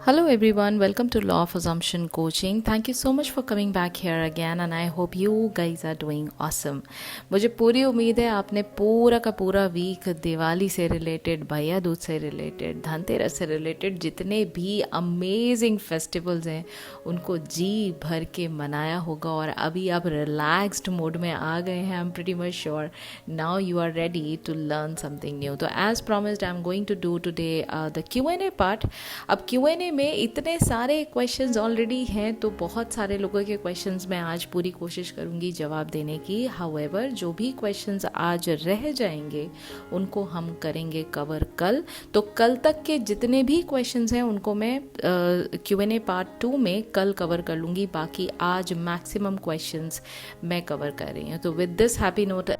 Hello everyone, welcome to Law of Assumption Coaching. Thank you so much for coming back here again and I hope you guys are doing awesome. मुझे पूरी उम्मीद है आपने पूरा का पूरा week Diwali से रिलेटेड, भैया दूज से रिलेटेड, धनतेरस से रिलेटेड जितने भी अमेजिंग फेस्टिवल्स हैं उनको जी भर के मनाया होगा और अभी आप रिलैक्स्ड मोड में आ गए हैं. I am pretty much sure now you are ready to learn something new. तो as promised I am going to do today the Q&A part. अब Q&A में इतने सारे क्वेश्चंस ऑलरेडी हैं तो बहुत सारे लोगों के क्वेश्चंस मैं आज पूरी कोशिश करूंगी जवाब देने की. हाउएवर जो भी क्वेश्चंस आज रह जाएंगे उनको हम करेंगे कवर कल. तो कल तक के जितने भी क्वेश्चंस हैं उनको मैं Q&A पार्ट 2 में कल कवर कर लूँगी. बाकी आज मैक्सिमम क्वेश्चंस मैं कवर कर रही हूँ. तो with this happy note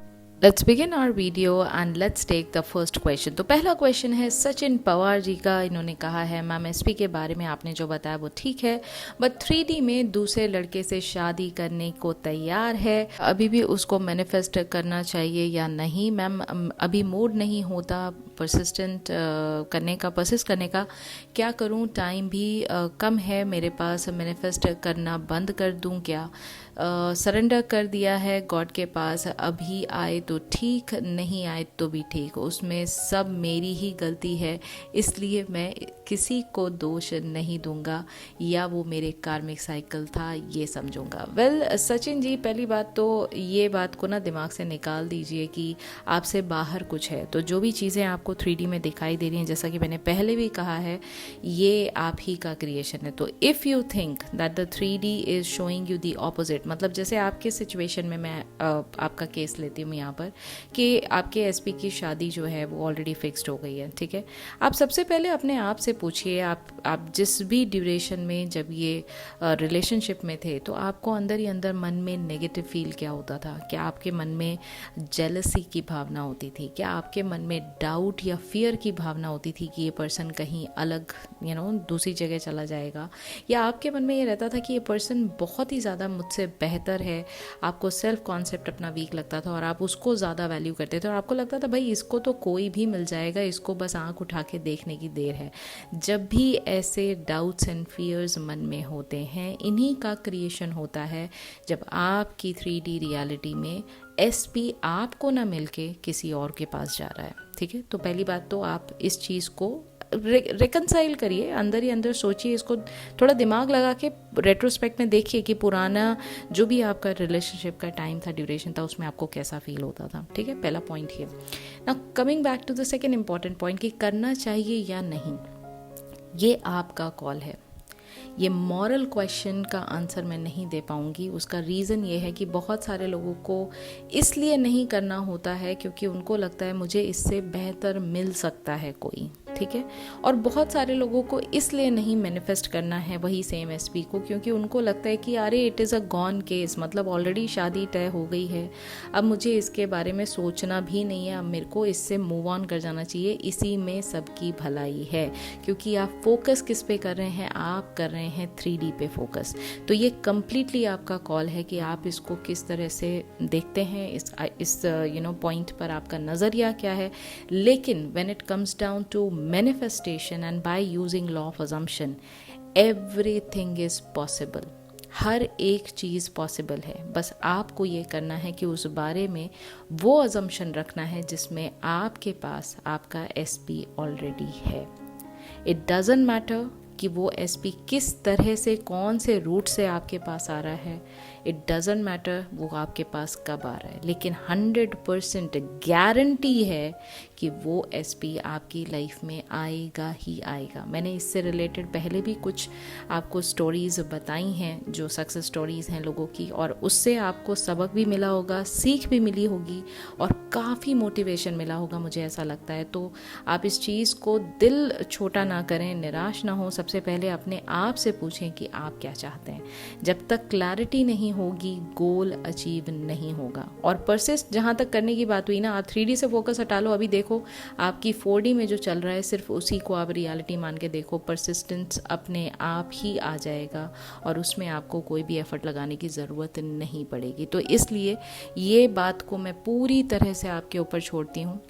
let's begin our video and let's take the first question. तो पहला क्वेश्चन है सचिन पवार जी का. इन्होंने कहा है मैम एसपी के बारे में आपने जो बताया वो ठीक है बट 3D में दूसरे लड़के से शादी करने को तैयार है, अभी भी उसको मैनिफेस्ट करना चाहिए या नहीं? मैम अभी मूड नहीं होता परसिस्ट करने का, क्या करूं? टाइम भी कम है मेरे पास, मैनिफेस्ट करना बंद कर दूं क्या? सरेंडर कर दिया है गॉड के पास, अभी आए तो ठीक, नहीं आए तो भी ठीक, उसमें सब मेरी ही गलती है इसलिए मैं किसी को दोष नहीं दूंगा या वो मेरे कार्मिक साइकिल था ये समझूंगा. वेल सचिन जी, पहली बात तो ये बात को ना दिमाग से निकाल दीजिए कि आपसे बाहर कुछ है. तो जो भी चीज़ें आपको 3D में दिखाई दे रही हैं, जैसा कि मैंने पहले भी कहा है, ये आप ही का क्रिएशन है. तो if you think that the 3D is showing you the opposite, मतलब जैसे आपके सिचुएशन में मैं आपका केस लेती हूँ यहाँ पर कि आपके एसपी की शादी जो है वो ऑलरेडी फिक्स्ड हो गई है, ठीक है. आप सबसे पहले अपने आप से पूछिए, आप जिस भी ड्यूरेशन में जब ये रिलेशनशिप में थे तो आपको अंदर ही अंदर मन में नेगेटिव फील क्या होता था? क्या आपके मन में जेलसी की भावना होती थी? क्या आपके मन में डाउट या फियर की भावना होती थी कि ये पर्सन कहीं अलग दूसरी जगह चला जाएगा? या आपके मन में ये रहता था कि ये पर्सन बहुत ही ज़्यादा मुझसे बेहतर है, आपको सेल्फ कॉन्सेप्ट अपना वीक लगता था और आप उसको ज़्यादा वैल्यू करते थे और आपको लगता था भाई इसको तो कोई भी मिल जाएगा, इसको बस आंख उठा के देखने की देर है. जब भी ऐसे डाउट्स एंड फियर्स मन में होते हैं, इन्हीं का क्रिएशन होता है जब आपकी 3D रियलिटी में एसपी आपको ना मिलके किसी और के पास जा रहा है, ठीक है. तो पहली बात तो आप इस चीज़ को रिकनसाइल करिए, अंदर ही अंदर सोचिए, इसको थोड़ा दिमाग लगा के रेट्रोस्पेक्ट में देखिए कि पुराना जो भी आपका रिलेशनशिप का टाइम था, ड्यूरेशन था, उसमें आपको कैसा फील होता था, ठीक है. पहला पॉइंट ये. Now coming back to the second important point कि करना चाहिए या नहीं, ये आपका कॉल है. ये मॉरल क्वेश्चन का आंसर मैं नहीं दे पाऊँगी. उसका रीज़न ये है कि बहुत सारे लोगों को इसलिए नहीं करना होता है क्योंकि उनको लगता है मुझे इससे बेहतर मिल सकता है कोई, ठीक है. और बहुत सारे लोगों को इसलिए नहीं मैनिफेस्ट करना है वही सेम एसपी को क्योंकि उनको लगता है कि अरे it is a gone case, मतलब ऑलरेडी शादी तय हो गई है, अब मुझे इसके बारे में सोचना भी नहीं है, अब मेरे को इससे मूव ऑन कर जाना चाहिए, इसी में सबकी भलाई है. क्योंकि आप फोकस किस पे कर रहे हैं? आप कर रहे हैं 3D पे फोकस. तो ये कम्प्लीटली आपका कॉल है कि आप इसको किस तरह से देखते हैं, इस पॉइंट पर आपका नज़रिया क्या है. लेकिन when it comes down to manifestation and by using law of assumption, everything is possible. हर एक चीज़ पॉसिबल है. बस आपको ये करना है कि उस बारे में वो अजम्पशन रखना है जिसमें आपके पास आपका एसपी ऑलरेडी है. इट डजेंट मैटर कि वो एसपी किस तरह से, कौन से रूट से आपके पास आ रहा है. इट डजेंट मैटर वो आपके पास कब आ रहा है, लेकिन 100% गारंटी है कि वो एसपी आपकी लाइफ में आएगा ही आएगा. मैंने इससे रिलेटेड पहले भी कुछ आपको स्टोरीज़ बताई हैं जो सक्सेस स्टोरीज़ हैं लोगों की, और उससे आपको सबक भी मिला होगा, सीख भी मिली होगी और काफ़ी मोटिवेशन मिला होगा, मुझे ऐसा लगता है. तो आप इस चीज़ को दिल छोटा ना करें, निराश ना हो. सबसे पहले अपने आप से पूछें कि आप क्या चाहते हैं. जब तक क्लैरिटी नहीं होगी गोल अचीव नहीं होगा. और परसिस्ट जहाँ तक करने की बात हुई ना, आप 3D से फोकस हटा लो. अभी देखो आपकी 4D में जो चल रहा है सिर्फ उसी को आप रियलिटी मान के देखो. परसिस्टेंस अपने आप ही आ जाएगा और उसमें आपको कोई भी एफर्ट लगाने की ज़रूरत नहीं पड़ेगी. तो इसलिए ये बात को मैं पूरी तरह से आपके ऊपर छोड़ती हूँ.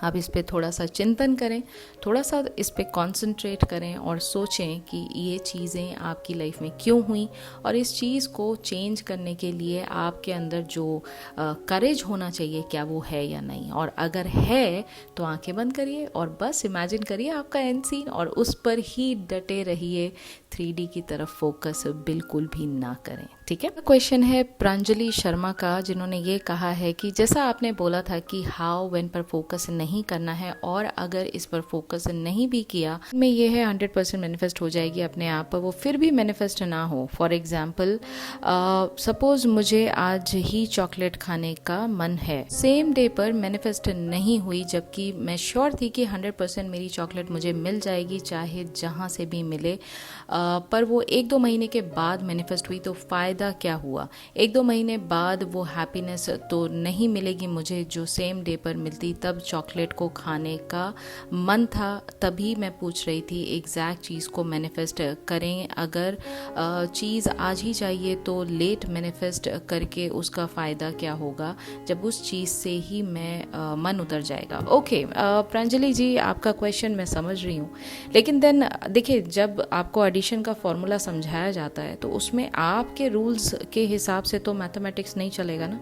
आप इस पे थोड़ा सा चिंतन करें, थोड़ा सा इस पे कंसंट्रेट करें और सोचें कि ये चीज़ें आपकी लाइफ में क्यों हुई और इस चीज़ को चेंज करने के लिए आपके अंदर जो करेज होना चाहिए क्या वो है या नहीं। और अगर है तो आंखें बंद करिए और बस इमेजिन करिए आपका एंड सीन और उस पर ही डटे रहिए, 3D की तरफ फोकस बिल्कुल भी ना करें। ठीक है। क्वेश्चन है प्रांजलि शर्मा का, जिन्होंने ये कहा है कि जैसा आपने बोला था कि हाउ व्हेन पर फोकस नहीं करना है और अगर इस पर फोकस नहीं भी किया में ये है 100% मैनिफेस्ट हो जाएगी अपने आप, पर वो फिर भी मैनिफेस्ट ना हो। फॉर एग्जाम्पल सपोज मुझे आज ही चॉकलेट खाने का मन है, सेम डे पर मैनिफेस्ट नहीं हुई, जबकि मैं श्योर थी कि 100% मेरी चॉकलेट मुझे मिल जाएगी चाहे जहाँ से भी मिले, पर वो 1-2 महीने के बाद मैनिफेस्ट हुई। तो फ़ायदा क्या हुआ? 1-2 महीने बाद वो हैप्पीनेस तो नहीं मिलेगी मुझे जो सेम डे पर मिलती। तब चॉकलेट को खाने का मन था, तभी मैं पूछ रही थी एग्जैक्ट चीज़ को मैनिफेस्ट करें। अगर चीज़ आज ही चाहिए तो लेट मैनिफेस्ट करके उसका फ़ायदा क्या होगा जब उस चीज़ से ही मैं मन उतर जाएगा। ओके प्रांजलि जी, आपका क्वेश्चन मैं समझ रही हूँ, लेकिन देन देखिए, जब आपको एडिशन का फॉर्मूला समझाया जाता है तो उसमें आपके रूल्स के हिसाब से तो मैथमेटिक्स नहीं चलेगा ना।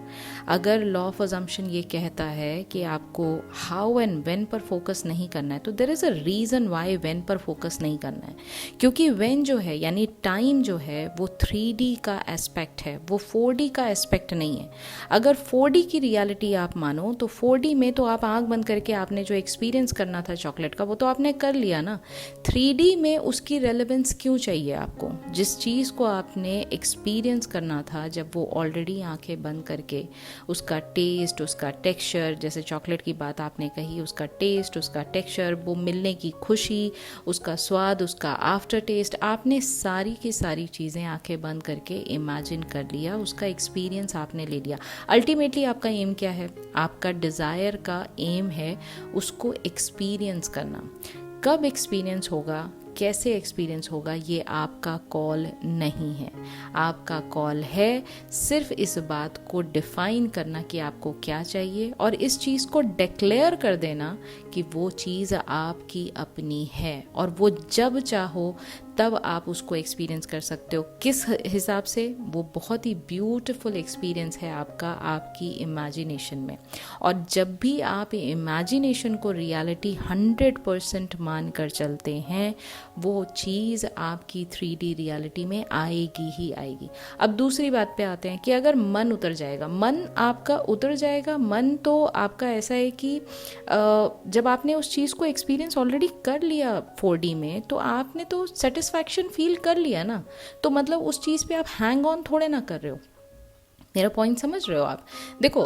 अगर लॉ ऑफ अजम्पशन ये कहता है कि आपको हाउ एंड व्हेन पर फोकस नहीं करना है, तो there is a reason why when पर फोकस नहीं करना है, क्योंकि व्हेन जो है यानी टाइम जो है वो 3D का एस्पेक्ट है, वो 4D का एस्पेक्ट नहीं है। अगर 4D की रियलिटी आप मानो तो 4D में तो आप आंख बंद करके आपने जो एक्सपीरियंस करना था चॉकलेट का वो तो आपने कर लिया ना। 3D में उसकी रेलेवेंस क्यों चाहिए आपको? जिस चीज़ को आपने एक्सपीरियंस करना था जब वो ऑलरेडी आंखें बंद करके उसका टेस्ट, उसका टेक्सचर, जैसे चॉकलेट की बात आपने कही, उसका टेस्ट, उसका टेक्सचर, वो मिलने की खुशी, उसका स्वाद, उसका आफ्टर टेस्ट, आपने सारी की सारी चीज़ें आंखें बंद करके इमेजिन कर लिया, उसका एक्सपीरियंस आपने ले लिया। अल्टीमेटली आपका एम क्या है? आपका डिज़ायर का एम है उसको एक्सपीरियंस करना। कब एक्सपीरियंस होगा, कैसे एक्सपीरियंस होगा, ये आपका कॉल नहीं है। आपका कॉल है सिर्फ इस बात को डिफाइन करना कि आपको क्या चाहिए और इस चीज़ को डिक्लेयर कर देना कि वो चीज़ आपकी अपनी है और वो जब चाहो तब आप उसको एक्सपीरियंस कर सकते हो। किस हिसाब से? वो बहुत ही ब्यूटीफुल एक्सपीरियंस है आपका, आपकी इमेजिनेशन में। और जब भी आप इमेजिनेशन को रियलिटी 100% मान कर चलते हैं, वो चीज़ आपकी 3D रियलिटी में आएगी ही आएगी। अब दूसरी बात पे आते हैं कि अगर मन उतर जाएगा, मन आपका उतर जाएगा, मन तो आपका ऐसा है कि जब आपने उस चीज़ को एक्सपीरियंस ऑलरेडी कर लिया 4D में, तो आपने तो सेटिस्फैक्शन फील कर लिया ना, तो मतलब उस चीज़ पे आप हैंग ऑन थोड़े ना कर रहे हो। मेरा पॉइंट समझ रहे हो आप? देखो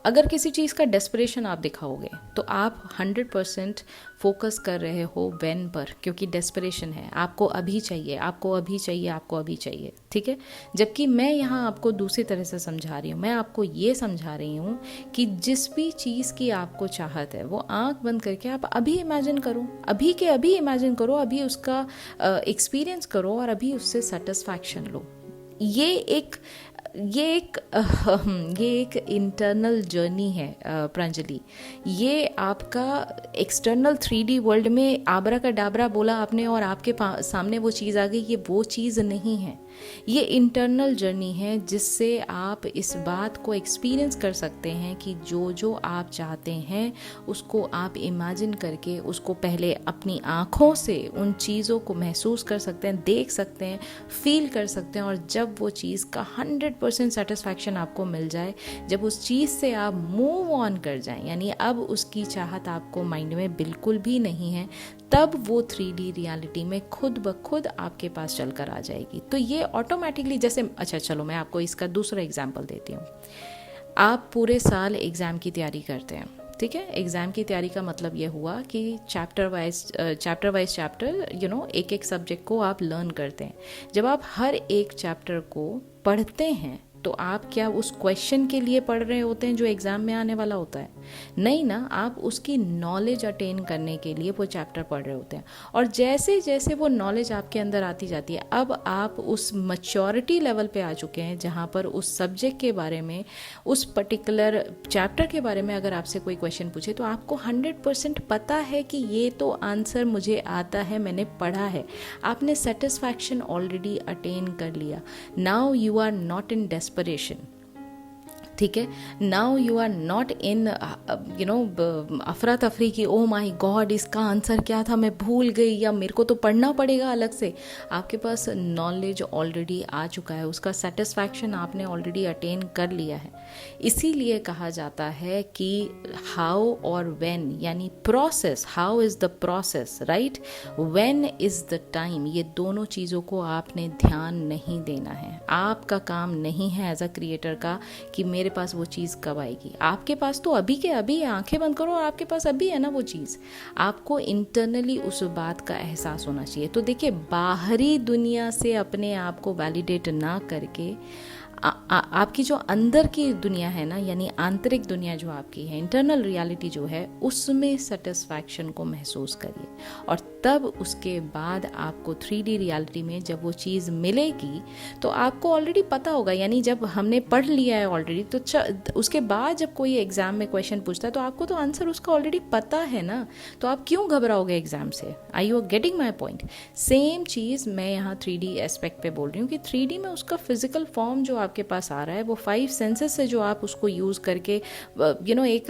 अगर किसी चीज़ का डेस्परेशन आप दिखाओगे तो आप 100% फोकस कर रहे हो व्हेन पर, क्योंकि डेस्परेशन है, आपको अभी चाहिए, आपको अभी चाहिए, आपको अभी चाहिए, ठीक है। जबकि मैं यहाँ आपको दूसरी तरह से समझा रही हूँ, मैं आपको ये समझा रही हूँ कि जिस भी चीज़ की आपको चाहत है वो आंख बंद करके आप अभी इमेजिन करो, अभी के अभी इमेजिन करो, अभी उसका एक्सपीरियंस करो और अभी उससे सेटिस्फैक्शन लो। ये एक इंटरनल जर्नी है प्रांजलि। ये आपका एक्सटर्नल 3D वर्ल्ड में आबरा का डाबरा बोला आपने और आपके सामने वो चीज़ आ गई, ये वो चीज़ नहीं है। ये इंटरनल जर्नी है जिससे आप इस बात को एक्सपीरियंस कर सकते हैं कि जो जो आप चाहते हैं उसको आप इमेजिन करके उसको पहले अपनी आँखों से उन चीज़ों को महसूस कर सकते हैं, देख सकते हैं, फील कर सकते हैं। और जब वो चीज़ का 100% सेटिस्फैक्शन आपको मिल जाए, जब उस चीज़ से आप मूव ऑन कर जाएं, यानी अब उसकी चाहत आपको माइंड में बिल्कुल भी नहीं है, तब वो 3D रियलिटी में खुद ब खुद आपके पास चल कर आ जाएगी। तो ये ऑटोमेटिकली, जैसे अच्छा चलो मैं आपको इसका दूसरा एग्जाम्पल देती हूँ। आप पूरे साल एग्ज़ाम की तैयारी करते हैं, ठीक है। एग्ज़ाम की तैयारी का मतलब ये हुआ कि चैप्टर वाइज चैप्टर एक एक सब्जेक्ट को आप लर्न करते हैं। जब आप हर एक चैप्टर को पढ़ते हैं तो आप क्या उस क्वेश्चन के लिए पढ़ रहे होते हैं जो एग्ज़ाम में आने वाला होता है? नहीं ना, आप उसकी नॉलेज अटेन करने के लिए वो चैप्टर पढ़ रहे होते हैं। और जैसे जैसे वो नॉलेज आपके अंदर आती जाती है, अब आप उस मैच्योरिटी लेवल पे आ चुके हैं जहाँ पर उस सब्जेक्ट के बारे में, उस पर्टिकुलर चैप्टर के बारे में अगर आपसे कोई क्वेश्चन पूछे तो आपको 100% पता है कि ये तो आंसर मुझे आता है, मैंने पढ़ा है। आपने सेटिस्फैक्शन ऑलरेडी अटेन कर लिया। Now you are not in desperation, ठीक है। Now you are not in अफरा तफरी की, ओ माई गॉड इसका आंसर क्या था, मैं भूल गई, या मेरे को तो पढ़ना पड़ेगा अलग से। आपके पास नॉलेज ऑलरेडी आ चुका है, उसका सेटिस्फैक्शन आपने ऑलरेडी अटेन कर लिया है। इसीलिए कहा जाता है कि हाउ और व्हेन, यानी process, how is the process, right, when is the time, ये दोनों चीज़ों को आपने ध्यान नहीं देना है। आपका काम नहीं है एज अ क्रिएटर का कि मेरे पास वो चीज़ कब आएगी। आपके पास तो अभी के अभी, आंखें बंद करो और आपके पास अभी है ना वो चीज़। आपको इंटरनली उस बात का एहसास होना चाहिए। तो देखिए, बाहरी दुनिया से अपने आप को वैलिडेट ना करके आपकी जो अंदर की दुनिया है ना, यानी आंतरिक दुनिया जो आपकी है, इंटरनल रियलिटी जो है, उसमें सेटिस्फैक्शन को महसूस करिए। और तब उसके बाद आपको 3D रियलिटी में जब वो चीज़ मिलेगी तो आपको ऑलरेडी पता होगा, यानी जब हमने पढ़ लिया है ऑलरेडी, तो उसके बाद जब कोई एग्ज़ाम में क्वेश्चन पूछता है तो आपको तो आंसर उसका ऑलरेडी पता है ना, तो आप क्यों घबराओगे एग्ज़ाम से? I you getting my point? Same चीज़ मैं यहाँ 3D एस्पेक्ट पे बोल रही हूँ कि 3D में उसका फिजिकल फॉर्म जो आपके पास आ रहा है, वो 5 सेंसेस से जो आप उसको यूज़ करके एक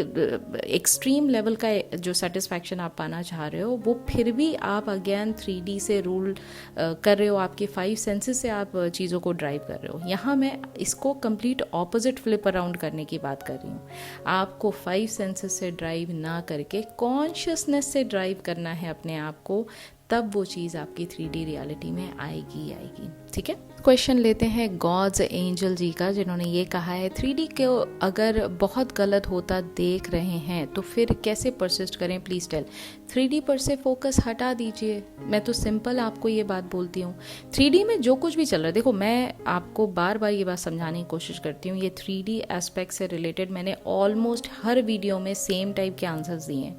एक्सट्रीम लेवल का जो सेटिस्फैक्शन आप पाना चाह रहे हो, वो फिर भी आप अगेन 3D से रूल कर रहे हो, आपके 5 सेंसेस से आप चीज़ों को ड्राइव कर रहे हो। यहाँ मैं इसको कंप्लीट ऑपोजिट फ्लिप अराउंड करने की बात कर रही हूँ। आपको 5 सेंसेस से ड्राइव ना करके कॉन्शियसनेस से ड्राइव करना है अपने आप को, तब वो चीज़ आपकी 3D रियलिटी में आएगी। ठीक है। क्वेश्चन लेते हैं गॉड्स एंजल जी का, जिन्होंने ये कहा है 3D को अगर बहुत गलत होता देख रहे हैं तो फिर कैसे परसिस्ट करें, प्लीज़ टेल। 3D पर से फोकस हटा दीजिए। मैं तो सिंपल आपको ये बात बोलती हूँ, 3D में जो कुछ भी चल रहा है, देखो मैं आपको बार बार ये बात समझाने की कोशिश करती हूँ, ये 3D एस्पेक्ट से रिलेटेड मैंने ऑलमोस्ट हर वीडियो में सेम टाइप के आंसर्स दिए हैं।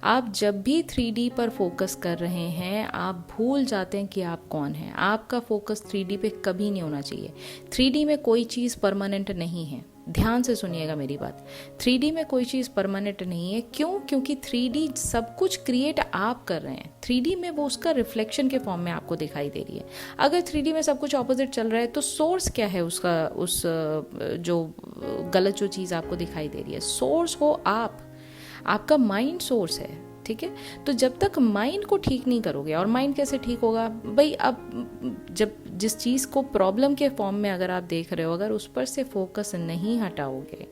आप जब भी 3D पर फोकस कर रहे हैं, आप भूल जाते हैं कि आप कौन हैं। आपका फोकस 3D पे कभी नहीं होना चाहिए। 3D में कोई चीज़ परमानेंट नहीं है, ध्यान से सुनिएगा मेरी बात। 3D में कोई चीज़ परमानेंट नहीं है। क्यों? क्योंकि 3D सब कुछ क्रिएट आप कर रहे हैं। 3D में वो उसका रिफ्लेक्शन के फॉर्म में आपको दिखाई दे रही है। अगर 3D में सब कुछ ऑपोजिट चल रहा है तो सोर्स क्या है उसका, उस जो गलत जो चीज़ आपको दिखाई दे रही है, सोर्स हो आपका माइंड सोर्स है। ठीक है। तो जब तक माइंड को ठीक नहीं करोगे, और माइंड कैसे ठीक होगा भाई, अब जब जिस चीज़ को प्रॉब्लम के फॉर्म में अगर आप देख रहे हो, अगर उस पर से फोकस नहीं हटाओगे,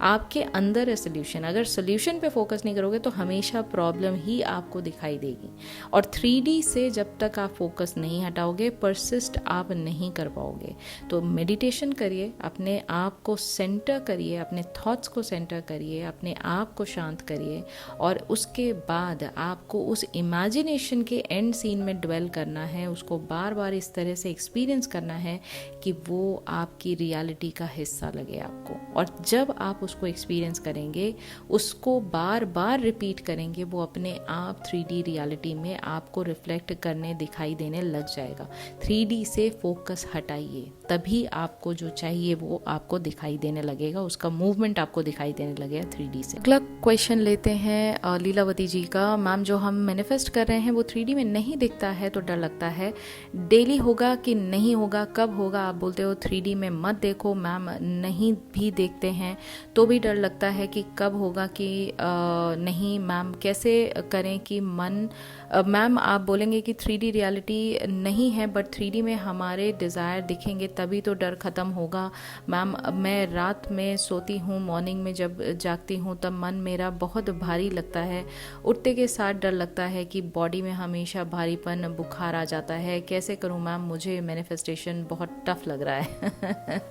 आपके अंदर है सोल्यूशन। अगर सोल्यूशन पे फोकस नहीं करोगे तो हमेशा प्रॉब्लम ही आपको दिखाई देगी। और 3D से जब तक आप फोकस नहीं हटाओगे, परसिस्ट आप नहीं कर पाओगे। तो मेडिटेशन करिए, अपने आप को सेंटर करिए, अपने थॉट्स को सेंटर करिए, अपने आप को शांत करिए, और उसके बाद आपको उस इमेजिनेशन के एंड सीन में ड्वेल करना है। उसको बार बार इस तरह से एक्सपीरियंस करना है कि वो आपकी रियलिटी का हिस्सा लगे आपको। और जब आप उसको एक्सपीरियंस करेंगे, उसको बार बार रिपीट करेंगे, वो अपने आप 3D रियलिटी में आपको रिफ्लेक्ट करने, दिखाई देने लग जाएगा। 3D से फोकस हटाइए, तभी आपको जो चाहिए वो आपको दिखाई देने लगेगा, उसका मूवमेंट आपको दिखाई देने लगेगा 3D से। अगला क्वेश्चन लेते हैं लीलावती जी का। मैम, जो हम मैनिफेस्ट कर रहे हैं वो 3D में नहीं दिखता है तो डर लगता है, डेली होगा कि नहीं होगा, कब होगा? आप बोलते हो 3D में मत देखो। मैम, नहीं भी देखते हैं तो भी डर लगता है कि कब होगा कि नहीं। मैम, कैसे करें कि मैम आप बोलेंगे कि 3D रियलिटी नहीं है, बट 3D में हमारे डिज़ायर दिखेंगे तभी तो डर ख़त्म होगा। मैम, मैं रात में सोती हूँ, मॉर्निंग में जब जागती हूँ तब मन मेरा बहुत भारी लगता है, उठते के साथ डर लगता है कि बॉडी में हमेशा भारीपन, बुखार आ जाता है, कैसे करूँ मैम? मुझे मैनिफेस्टेशन बहुत टफ लग रहा है।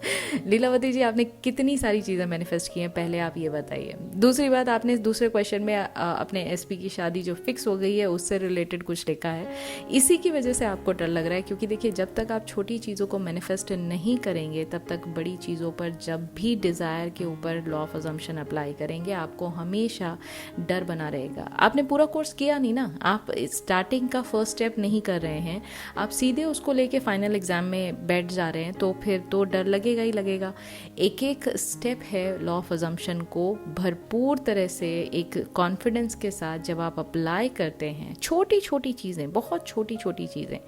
लीलावती जी, आपने कितनी सारी चीज़ें मैनिफेस्ट किए हैं, पहले आप ये बताइए। दूसरी बात, आपने दूसरे क्वेश्चन में अपने एसपी की शादी जो फिक्स हो गई है उससे रिलेटेड कुछ लिखा है, इसी की वजह से आपको डर लग रहा है। क्योंकि देखिए, जब तक आप छोटी चीज़ों को मैनिफेस्ट नहीं करेंगे तब तक बड़ी चीज़ों पर जब भी डिज़ायर के ऊपर लॉ ऑफ अजम्पशन अप्लाई करेंगे आपको हमेशा डर बना रहेगा। आपने पूरा कोर्स किया नहीं ना, आप स्टार्टिंग का फर्स्ट स्टेप नहीं कर रहे हैं, आप सीधे उसको लेके फाइनल एग्जाम में बैठ जा रहे हैं, तो फिर तो डर लगेगा ही लगेगा। एक एक स्टेप है लॉ ऑफ अजम्पशन को भरपूर तरह से एक कॉन्फिडेंस के साथ जब आप अप्लाई करते हैं, छोटी छोटी चीज़ें, बहुत छोटी छोटी चीज़ें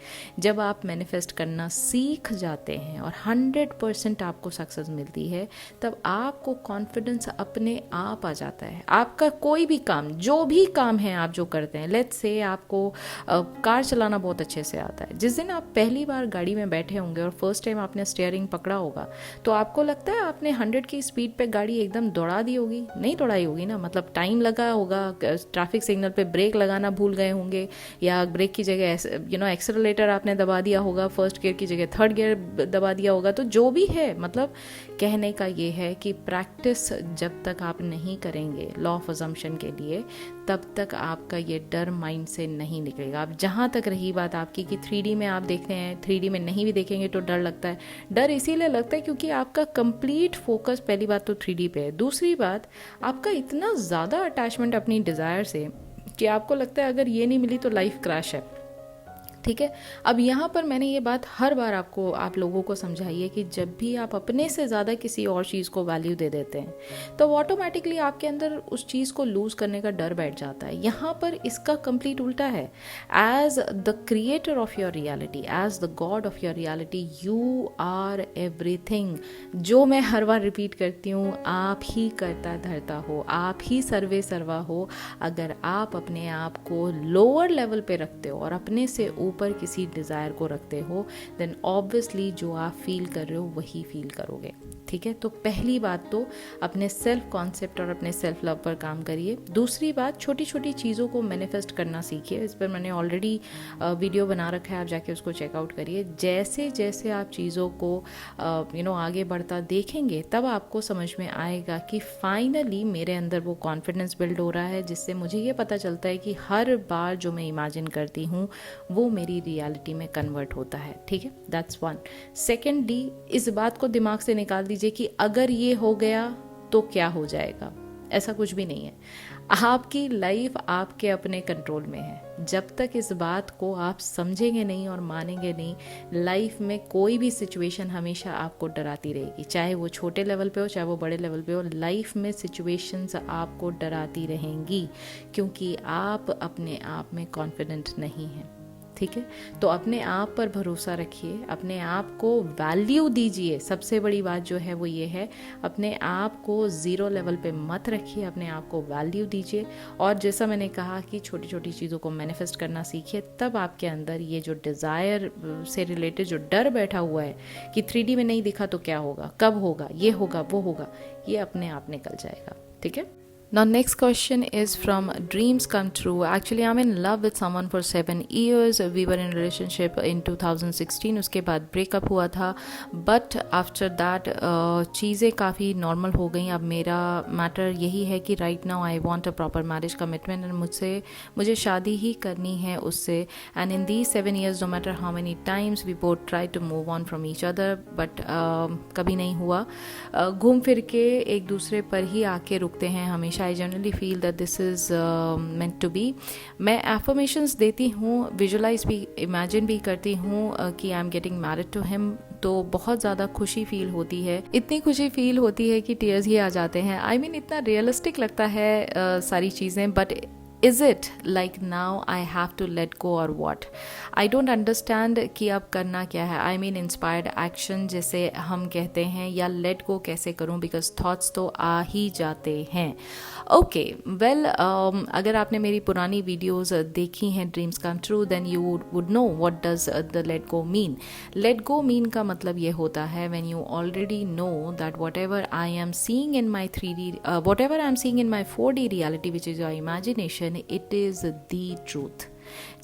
जब आप मैनिफेस्ट करना सीख जाते हैं और 100% आपको सक्सेस मिलती है, तब आपको कॉन्फिडेंस अपने आप आ जाता है। आपका कोई भी काम, जो भी काम है आप जो करते हैं, लेट्स से आपको कार चलाना बहुत अच्छे से आता है, जिस दिन आप पहली बार गाड़ी में बैठे होंगे और फर्स्ट टाइम आपने स्टीयरिंग पकड़ा होगा, तो आपको लगता है आपने 100 की स्पीड पे गाड़ी एकदम दौड़ा दी होगी? नहीं दौड़ाई होगी ना, मतलब टाइम लगा होगा, ट्रैफिक सिग्नल पे ब्रेक लगाना भूल गए होंगे, या ब्रेक की जगह एक्सेलरेटर आपने दबा दिया होगा, फर्स्ट गियर की जगह थर्ड गियर दबा दिया होगा। तो जो भी है, मतलब कहने का ये है कि प्रैक्टिस जब तक आप नहीं करेंगे लॉ ऑफ अजम्पशन के लिए, तब तक आपका ये डर माइंड से नहीं निकलेगा। अब जहाँ तक रही बात आपकी कि 3D में आप देखते हैं, 3D में नहीं भी देखेंगे तो डर लगता है। डर इसीलिए लगता है क्योंकि आपका कंप्लीट फोकस पहली बात तो 3D पे है, दूसरी बात आपका इतना ज़्यादा अटैचमेंट अपनी डिज़ायर से कि आपको लगता है अगर ये नहीं मिली तो लाइफ क्रैश है। ठीक है, अब यहाँ पर मैंने ये बात हर बार आप लोगों को समझाई है कि जब भी आप अपने से ज़्यादा किसी और चीज़ को वैल्यू दे देते हैं तो ऑटोमेटिकली आपके अंदर उस चीज़ को लूज़ करने का डर बैठ जाता है। यहाँ पर इसका कंप्लीट उल्टा है। As the creator of your reality, as the god of your reality, you are everything. जो मैं हर बार रिपीट करती हूँ, आप ही करता धरता हो, आप ही सर्वे सर्वा हो। अगर आप अपने आप को लोअर लेवल पे रखते हो और अपने से ऊपर किसी डिज़ायर को रखते हो, देन ऑब्वियसली जो आप फील कर रहे हो वही फील करोगे। ठीक है, तो पहली बात तो अपने सेल्फ कॉन्सेप्ट और अपने सेल्फ लव पर काम करिए। दूसरी बात, छोटी छोटी चीज़ों को मैनिफेस्ट करना सीखिए। इस पर मैंने ऑलरेडी वीडियो बना रखा है, आप जाके उसको चेकआउट करिए। जैसे जैसे आप चीज़ों को आगे बढ़ता देखेंगे, तब आपको समझ में आएगा कि फाइनली मेरे अंदर वो कॉन्फिडेंस बिल्ड हो रहा है, जिससे मुझे ये पता चलता है कि हर बार जो मैं इमेजिन करती हूँ वो मेरी रियलिटी में कन्वर्ट होता है। ठीक है, दैट्स वन। सेकेंडली, इस बात को दिमाग से निकाल दीजिए कि अगर ये हो गया तो क्या हो जाएगा। ऐसा कुछ भी नहीं है। आपकी लाइफ आपके अपने कंट्रोल में है। जब तक इस बात को आप समझेंगे नहीं और मानेंगे नहीं, लाइफ में कोई भी सिचुएशन हमेशा आपको डराती रहेगी। चाहे वो छोटे लेवल पे हो, चाहे वो बड़े लेवल पे हो, लाइफ में सिचुएशंस आपको डराती रहेंगी, क्योंकि आप अपने आप में कॉन्फिडेंट नहीं हैं। ठीक है, तो अपने आप पर भरोसा रखिए, अपने आप को वैल्यू दीजिए। सबसे बड़ी बात जो है वो ये है, अपने आप को ज़ीरो लेवल पे मत रखिए, अपने आप को वैल्यू दीजिए। और जैसा मैंने कहा कि छोटी छोटी चीज़ों को मैनिफेस्ट करना सीखिए, तब आपके अंदर ये जो डिज़ायर से रिलेटेड जो डर बैठा हुआ है कि 3D में नहीं दिखा तो क्या होगा, कब होगा, ये होगा, वो होगा, ये अपने आप निकल जाएगा। ठीक है। Now next question is from Dreams Come True. Actually I'm in love with someone for 7 years. We were in a relationship in 2016. उसके बाद ब्रेकअप हुआ था, but after that चीज़ें काफ़ी नॉर्मल हो गई। अब मेरा मैटर यही है कि right now I want a proper marriage commitment and मुझे शादी ही करनी है उससे। And in these 7 years, no matter how many times we both tried to move on from each other, but कभी नहीं हुआ। घूम फिर के एक दूसरे पर ही आके रुकते हैं हमेशा। I generally feel that this is meant to be. मैं affirmations देती हूँ, विजुलाइज भी, इमेजिन भी करती हूँ कि I am getting married to him, तो बहुत ज़्यादा खुशी फील होती है। इतनी खुशी फील होती है कि टीयर्स ही आ जाते हैं। I mean, इतना रियलिस्टिक लगता है सारी चीज़ें, but Is it like now I have to let go or what? I don't understand कि अब करना क्या है। I mean inspired action जैसे हम कहते हैं, या let go कैसे करूं, because thoughts तो आ ही जाते हैं। Okay, well, अगर आपने मेरी पुरानी वीडियोस देखी हैं Dreams Come True, then you would know what does the let go mean. Let go mean का मतलब ये होता है when you already know that whatever I am seeing in my 3D, whatever I am seeing in my 4D reality, which is your imagination, it is the truth.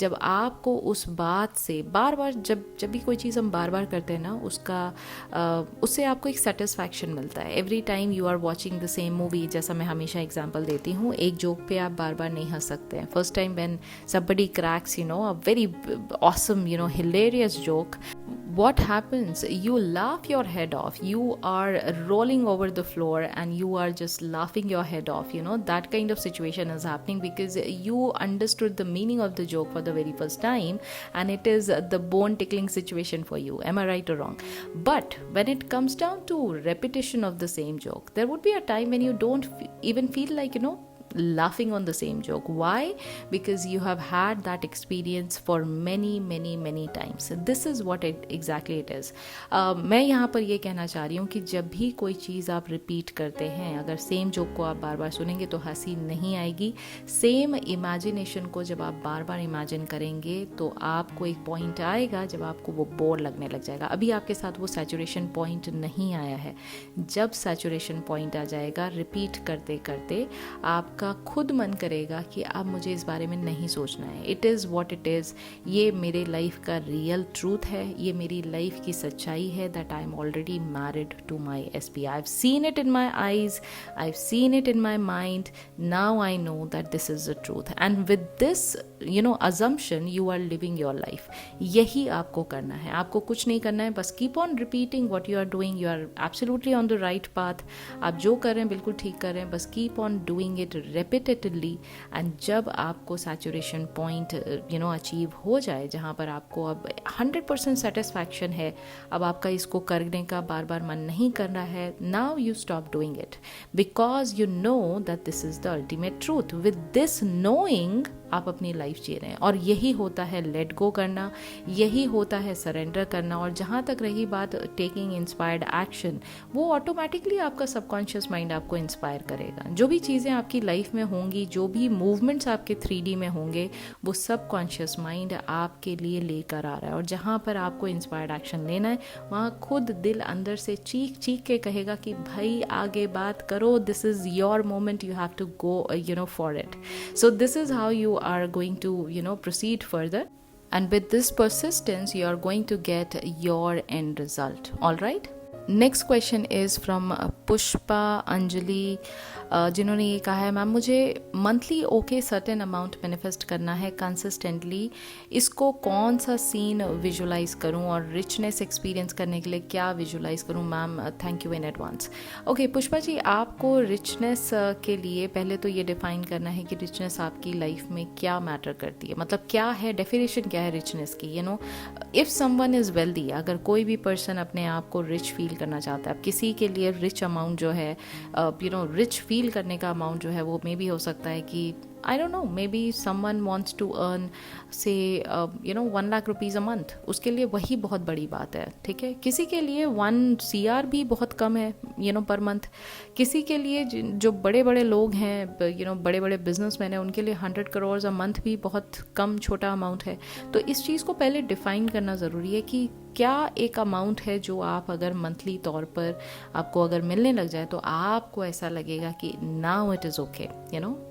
जब आपको उस बात से बार बार, जब जब भी कोई चीज़ हम बार बार करते हैं ना, उससे आपको एक सेटिस्फैक्शन मिलता है। Every time you are watching the same movie, जैसा मैं हमेशा एग्जांपल देती हूँ, एक जोक पे आप बार बार नहीं हंस सकते हैं। First time when somebody cracks a very awesome hilarious joke, what happens, you laugh your head off, you are rolling over the floor and you are just laughing your head off. That kind of situation is happening because you understood the meaning of the joke for the very first time, and it is the bone tickling situation for you. Am I right or wrong? But when it comes down to repetition of the same joke, there would be a time when you don't even feel like laughing on the same joke. Why? Because you have had that experience for many times. This is what exactly it is. मैं यहाँ पर ये कहना चाह रही हूँ कि जब भी कोई चीज़ आप रिपीट करते हैं, अगर सेम जोक को आप बार बार सुनेंगे तो हंसी नहीं आएगी। सेम इमेजिनेशन को जब आप बार बार इमेजिन करेंगे तो आपको एक पॉइंट आएगा जब आपको वो बोर लगने लग जाएगा। अभी आपके साथ वो सैचुरेशन पॉइंट नहीं आया है। जब सैचुरेशन पॉइंट आ जाएगा, रिपीट करते करते आप का खुद मन करेगा कि अब मुझे इस बारे में नहीं सोचना है। It is what it is. ये मेरे लाइफ का रियल ट्रूथ है, ये मेरी लाइफ की सच्चाई है, that I am already married to my SP. I have seen it in my eyes, I have seen it in my mind, now I know that this is the truth, and with this assumption you are living your life. यही आपको करना है, आपको कुछ नहीं करना है, बस keep on repeating what you are doing. You are absolutely on the right path. आप जो कर रहे हैं बिल्कुल ठीक कर रहे हैं, बस keep on doing it repetitively. and जब आपको saturation point achieve हो जाए, जहाँ पर आपको अब 100% satisfaction है, अब आपका इसको करने का बार बार मन नहीं करना है, now you stop doing it because you know that this is the ultimate truth. With this knowing आप अपनी लाइफ जी रहे हैं, और यही होता है लेट गो करना, यही होता है सरेंडर करना। और जहाँ तक रही बात टेकिंग इंस्पायर्ड एक्शन, वो ऑटोमेटिकली आपका सबकॉन्शियस माइंड आपको इंस्पायर करेगा। जो भी चीज़ें आपकी लाइफ में होंगी, जो भी मूवमेंट्स आपके 3D में होंगे, वो सबकॉन्शियस माइंड आपके लिए लेकर आ रहा है। और जहाँ पर आपको इंस्पायर्ड एक्शन लेना है, वहाँ खुद दिल अंदर से चीख चीख के कहेगा कि भाई आगे बात करो, this is your moment, you have to go for it. So this is how you are going to proceed further, and with this persistence you are going to get your end result. All right, next question is from Pushpa Anjali, जिन्होंने ये कहा है, ma'am मुझे monthly okay certain amount manifest करना है consistently, इसको कौन सा सीन विजुलाइज करूं और रिचनेस एक्सपीरियंस करने के लिए क्या विजुलाइज करूं ma'am, thank you in advance. Okay Pushpa ji, आपको रिचनेस के लिए पहले तो ये डिफाइन करना है कि रिचनेस आपकी लाइफ में क्या मैटर करती है, मतलब क्या है, डेफिनेशन क्या है रिचनेस की. इफ़ समवन इज़ वेल्दी, अगर कोई भी पर्सन अपने आप को रिच फील करना चाहता है, अब किसी के लिए रिच अमाउंट जो है रिच फील करने का अमाउंट जो है वो मे भी हो सकता है कि I don't know, maybe someone wants to earn say 1 lakh rupees a month. उसके लिए वही बहुत बड़ी बात है, ठीक है. किसी के लिए 1 CR भी बहुत कम है पर मंथ. किसी के लिए जो बड़े बड़े लोग हैं, बड़े बड़े बिजनेसमैन हैं, उनके लिए 100 crores a month भी बहुत कम छोटा अमाउंट है. तो इस चीज़ को पहले डिफाइन करना ज़रूरी है कि क्या एक अमाउंट है जो आप अगर मंथली तौर पर आपको अगर मिलने लग जाए तो आपको ऐसा लगेगा कि now it is okay,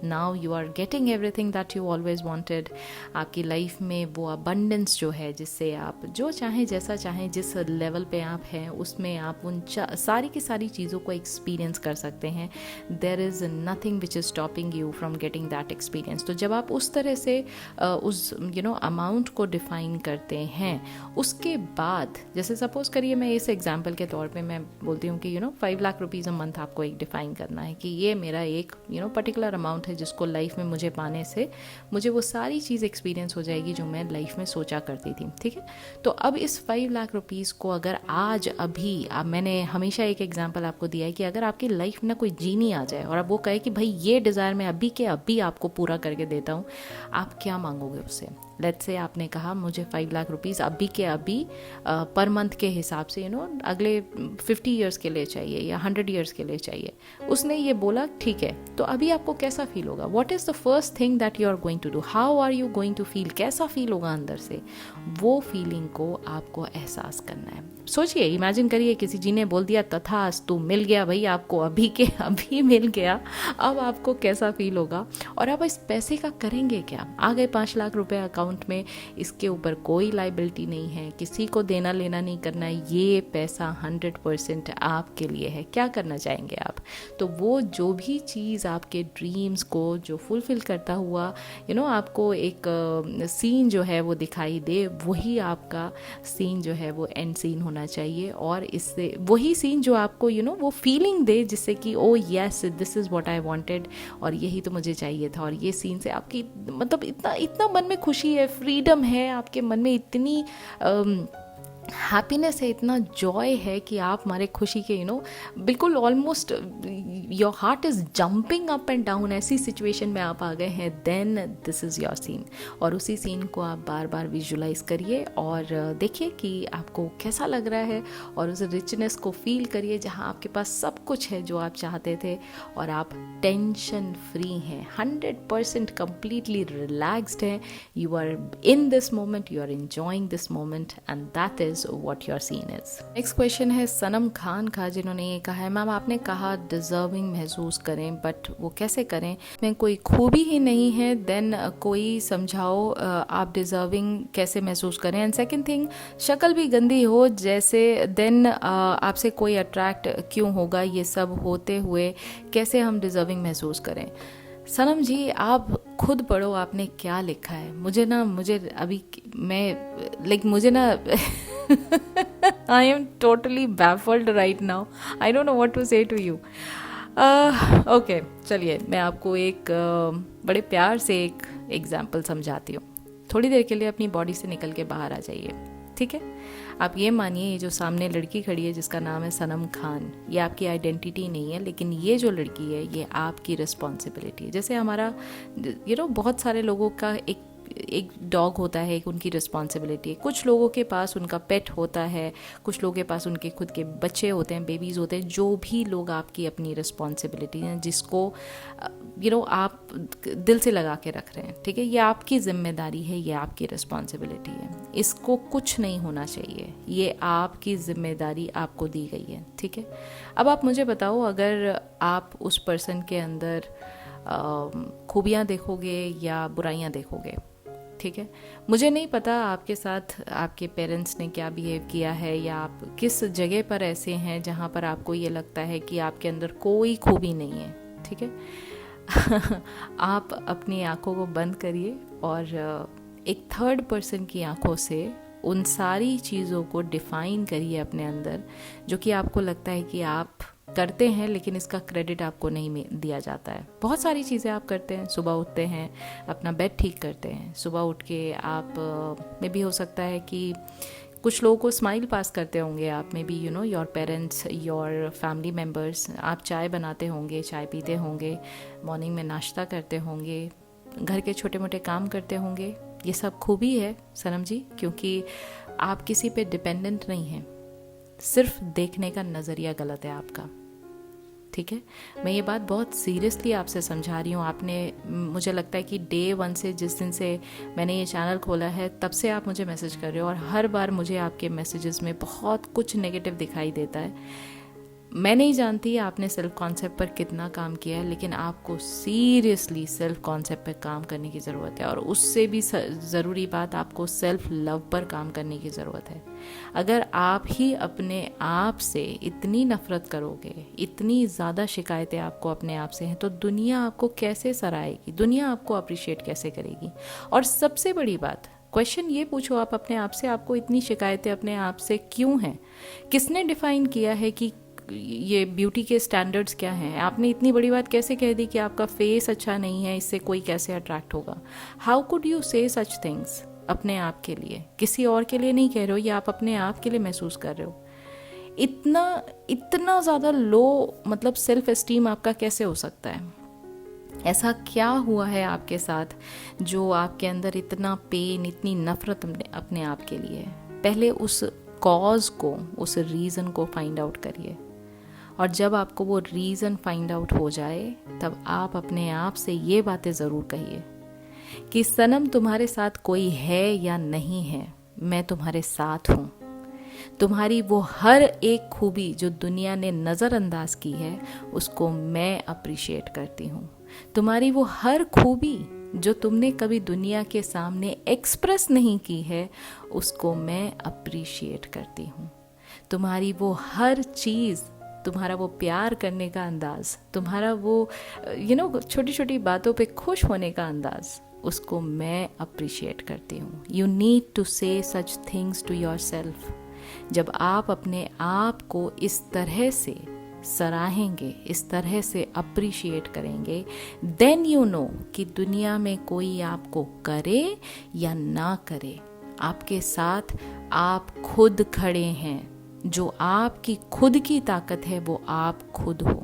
now you are getting everything that you always wanted. आपकी लाइफ में वो अबंडेंस जो है, जिससे आप जो चाहें, जैसा चाहें, जिस लेवल पे आप हैं उसमें आप उन सारी की सारी चीज़ों को एक्सपीरियंस कर सकते हैं. There is nothing which is stopping you from getting that experience. तो जब आप उस तरह से उस अमाउंट को डिफाइन करते हैं, उसके बाद जैसे सपोज करिए मैं इस एग्जाम्पल के तौर पे मैं बोलती हूँ कि 5 लाख रुपीज़ अ मंथ आपको एक डिफाइन करना है कि ये मेरा एक पर्टिकुलर अमाउंट है जिसको लाइफ में मुझे पाने से मुझे वो सारी चीज़ एक्सपीरियंस हो जाएगी जो मैं लाइफ में सोचा करती थी, ठीक है. तो अब इस 5 लाख रुपीज़ को अगर आज अभी, अब मैंने हमेशा एक एग्जाम्पल आपको दिया है कि अगर आपकी लाइफ में ना कोई जीनी आ जाए और अब वो कहे कि भाई ये डिज़ायर मैं अभी के अभी आपको पूरा करके देता हूँ, आप क्या मांगोगे उससे. लेट्स से आपने कहा मुझे 5 लाख रुपीज़ अभी के अभी पर मंथ के हिसाब से अगले 50 ईयर्स के लिए चाहिए या 100 ईयर्स के लिए चाहिए. उसने ये बोला ठीक है, तो अभी आपको कैसा फील होगा. What is the first thing that you are going to do, how are you going to feel, कैसा फील होगा अंदर से. वो फीलिंग को आपको एहसास करना है. सोचिए, इमेजिन करिए किसी जी ने बोल दिया तथास्तु, मिल गया भाई आपको, अभी के अभी मिल गया. अब आपको कैसा फील होगा और आप इस पैसे का करेंगे क्या. आ गए 5 लाख रुपए अकाउंट अकाउंट में, इसके ऊपर कोई लाइबिलिटी नहीं है, किसी को देना लेना नहीं करना है, ये पैसा 100% आपके लिए है। क्या करना चाहेंगे आप? तो वो जो भी चीज़ आपके ड्रीम्स को जो फुलफ़िल करता हुआ आपको एक सीन जो है वो दिखाई दे, वही आपका सीन जो है वो एंड सीन होना चाहिए। और इससे वही सीन जो आपको वो फीलिंग दे, जिससे कि ओ yes this is what I wanted, और यही तो मुझे चाहिए था। और ये सीन से आपकी मतलब इतना इतना मन में खुशी है, फ्रीडम है, आपके मन में इतनी हैप्पीनेस है, इतना जॉय है कि आप हमारे खुशी के बिल्कुल almost your heart is jumping up and down, ऐसी सिचुएशन में आप आ गए हैं, then this is your scene. और उसी सीन को आप बार बार विजुलाइज करिए और देखिए कि आपको कैसा लग रहा है, और उस रिचनेस को फील करिए जहाँ आपके पास सब कुछ है जो आप चाहते थे, और आप टेंशन फ्री हैं, 100% कंप्लीटली रिलैक्स्ड हैं। You are in this moment, you are enjoying this moment, and that is what your scene is. Next question है सनम खान का, जिन्होंने ये कहा है, मैम आपने कहा डिजर्विंग महसूस करें, बट वो कैसे करें? में कोई खूबी ही नहीं है, देन कोई समझाओ आप डिजर्विंग कैसे महसूस करें। एंड सेकंड थिंग, शक्ल भी गंदी हो जैसे, देन आपसे कोई अट्रैक्ट क्यों होगा? ये सब होते हुए कैसे हम डिजर्विंग महसूस करें? सनम जी, आप खुद पढ़ो आपने क्या लिखा है। मुझे अभी मुझे ना I am totally baffled right now. I don't know what to say to you. Okay, चलिए मैं आपको एक बड़े प्यार से एक एग्जाम्पल समझाती हूँ। थोड़ी देर के लिए अपनी बॉडी से निकल के बाहर आ जाइए, ठीक है? आप ये मानिए, ये जो सामने लड़की खड़ी है जिसका नाम है सनम खान, ये आपकी आइडेंटिटी नहीं है, लेकिन ये जो लड़की है ये आपकी रिस्पॉन्सिबिलिटी है। जैसे हमारा बहुत सारे लोगों का एक डॉग होता है, एक उनकी रिस्पॉन्सिबिलिटी है। कुछ लोगों के पास उनका पेट होता है, कुछ लोगों के पास उनके खुद के बच्चे होते हैं, बेबीज़ होते हैं। जो भी लोग आपकी अपनी रिस्पॉन्सिबिलिटी हैं, जिसको आप दिल से लगा के रख रहे हैं, ठीक है, ये आपकी जिम्मेदारी है, ये आपकी रिस्पॉन्सिबिलिटी है, इसको कुछ नहीं होना चाहिए। ये आपकी जिम्मेदारी आपको दी गई है, ठीक है? अब आप मुझे बताओ, अगर आप उस पर्सन के अंदर खूबियाँ देखोगे या बुराइयाँ देखोगे, ठीक है? मुझे नहीं पता आपके साथ आपके पेरेंट्स ने क्या बिहेव किया है, या आप किस जगह पर ऐसे हैं जहाँ पर आपको ये लगता है कि आपके अंदर कोई खूबी नहीं है, ठीक है? आप अपनी आंखों को बंद करिए और एक थर्ड पर्सन की आंखों से उन सारी चीज़ों को डिफ़ाइन करिए अपने अंदर, जो कि आपको लगता है कि आप करते हैं, लेकिन इसका क्रेडिट आपको नहीं दिया जाता है। बहुत सारी चीज़ें आप करते हैं। सुबह उठते हैं, अपना बेड ठीक करते हैं, सुबह उठ के आप में भी हो सकता है कि कुछ लोगों को स्माइल पास करते होंगे आप, में be your parents, your family members. आप चाय बनाते होंगे, चाय पीते होंगे, मॉर्निंग में नाश्ता करते होंगे, घर के छोटे मोटे काम करते होंगे। ये सब खूबी है सनम जी, क्योंकि आप किसी पे डिपेंडेंट नहीं हैं। सिर्फ देखने का नज़रिया गलत है आपका, ठीक है? मैं ये बात बहुत सीरियसली आपसे समझा रही हूँ। आपने, मुझे लगता है कि डे 1 से, जिस दिन से मैंने ये चैनल खोला है, तब से आप मुझे मैसेज कर रहे हो, और हर बार मुझे आपके मैसेजेस में बहुत कुछ नेगेटिव दिखाई देता है। मैं नहीं जानती आपने सेल्फ कॉन्सेप्ट पर कितना काम किया है, लेकिन आपको सीरियसली सेल्फ कॉन्सेप्ट पर काम करने की ज़रूरत है, और उससे भी ज़रूरी बात, आपको सेल्फ लव पर काम करने की ज़रूरत है। अगर आप ही अपने आप से इतनी नफ़रत करोगे, इतनी ज़्यादा शिकायतें आपको अपने आप से हैं, तो दुनिया आपको कैसे सराहेगी? दुनिया आपको अप्रिशिएट कैसे करेगी? और सबसे बड़ी बात, क्वेश्चन ये पूछो आप अपने आप से, आपको इतनी शिकायतें अपने आप से क्यों हैं? किसने डिफ़ाइन किया है कि ये ब्यूटी के स्टैंडर्ड्स क्या हैं? आपने इतनी बड़ी बात कैसे कह दी कि आपका फेस अच्छा नहीं है, इससे कोई कैसे अट्रैक्ट होगा? हाउ कुड यू से सच थिंग्स अपने आप के लिए? किसी और के लिए नहीं कह रहे हो, ये आप अपने आप के लिए महसूस कर रहे हो। इतना ज़्यादा लो मतलब सेल्फ एस्टीम आपका कैसे हो सकता है? ऐसा क्या हुआ है आपके साथ जो आपके अंदर इतना पेन, इतनी नफरत अपने आप के लिए? पहले उस कॉज को, उस रीज़न को फाइंड आउट करिए, और जब आपको वो रीज़न फाइंड आउट हो जाए, तब आप अपने आप से ये बातें ज़रूर कहिए कि सनम, तुम्हारे साथ कोई है या नहीं है, मैं तुम्हारे साथ हूँ। तुम्हारी वो हर एक खूबी जो दुनिया ने नज़रअंदाज की है, उसको मैं अप्रिशिएट करती हूँ। तुम्हारी वो हर खूबी जो तुमने कभी दुनिया के सामने एक्सप्रेस नहीं की है, उसको मैं अप्रिशिएट करती हूँ। तुम्हारी वो हर चीज़, तुम्हारा वो प्यार करने का अंदाज़, तुम्हारा वो छोटी छोटी बातों पे खुश होने का अंदाज़, उसको मैं अप्रिशिएट करती हूँ। You need to say such things to yourself. जब आप अपने आप को इस तरह से सराहेंगे, इस तरह से अप्रिशिएट करेंगे, देन यू नो कि दुनिया में कोई आपको करे या ना करे, आपके साथ आप खुद खड़े हैं। जो आपकी खुद की ताकत है वो आप खुद हो।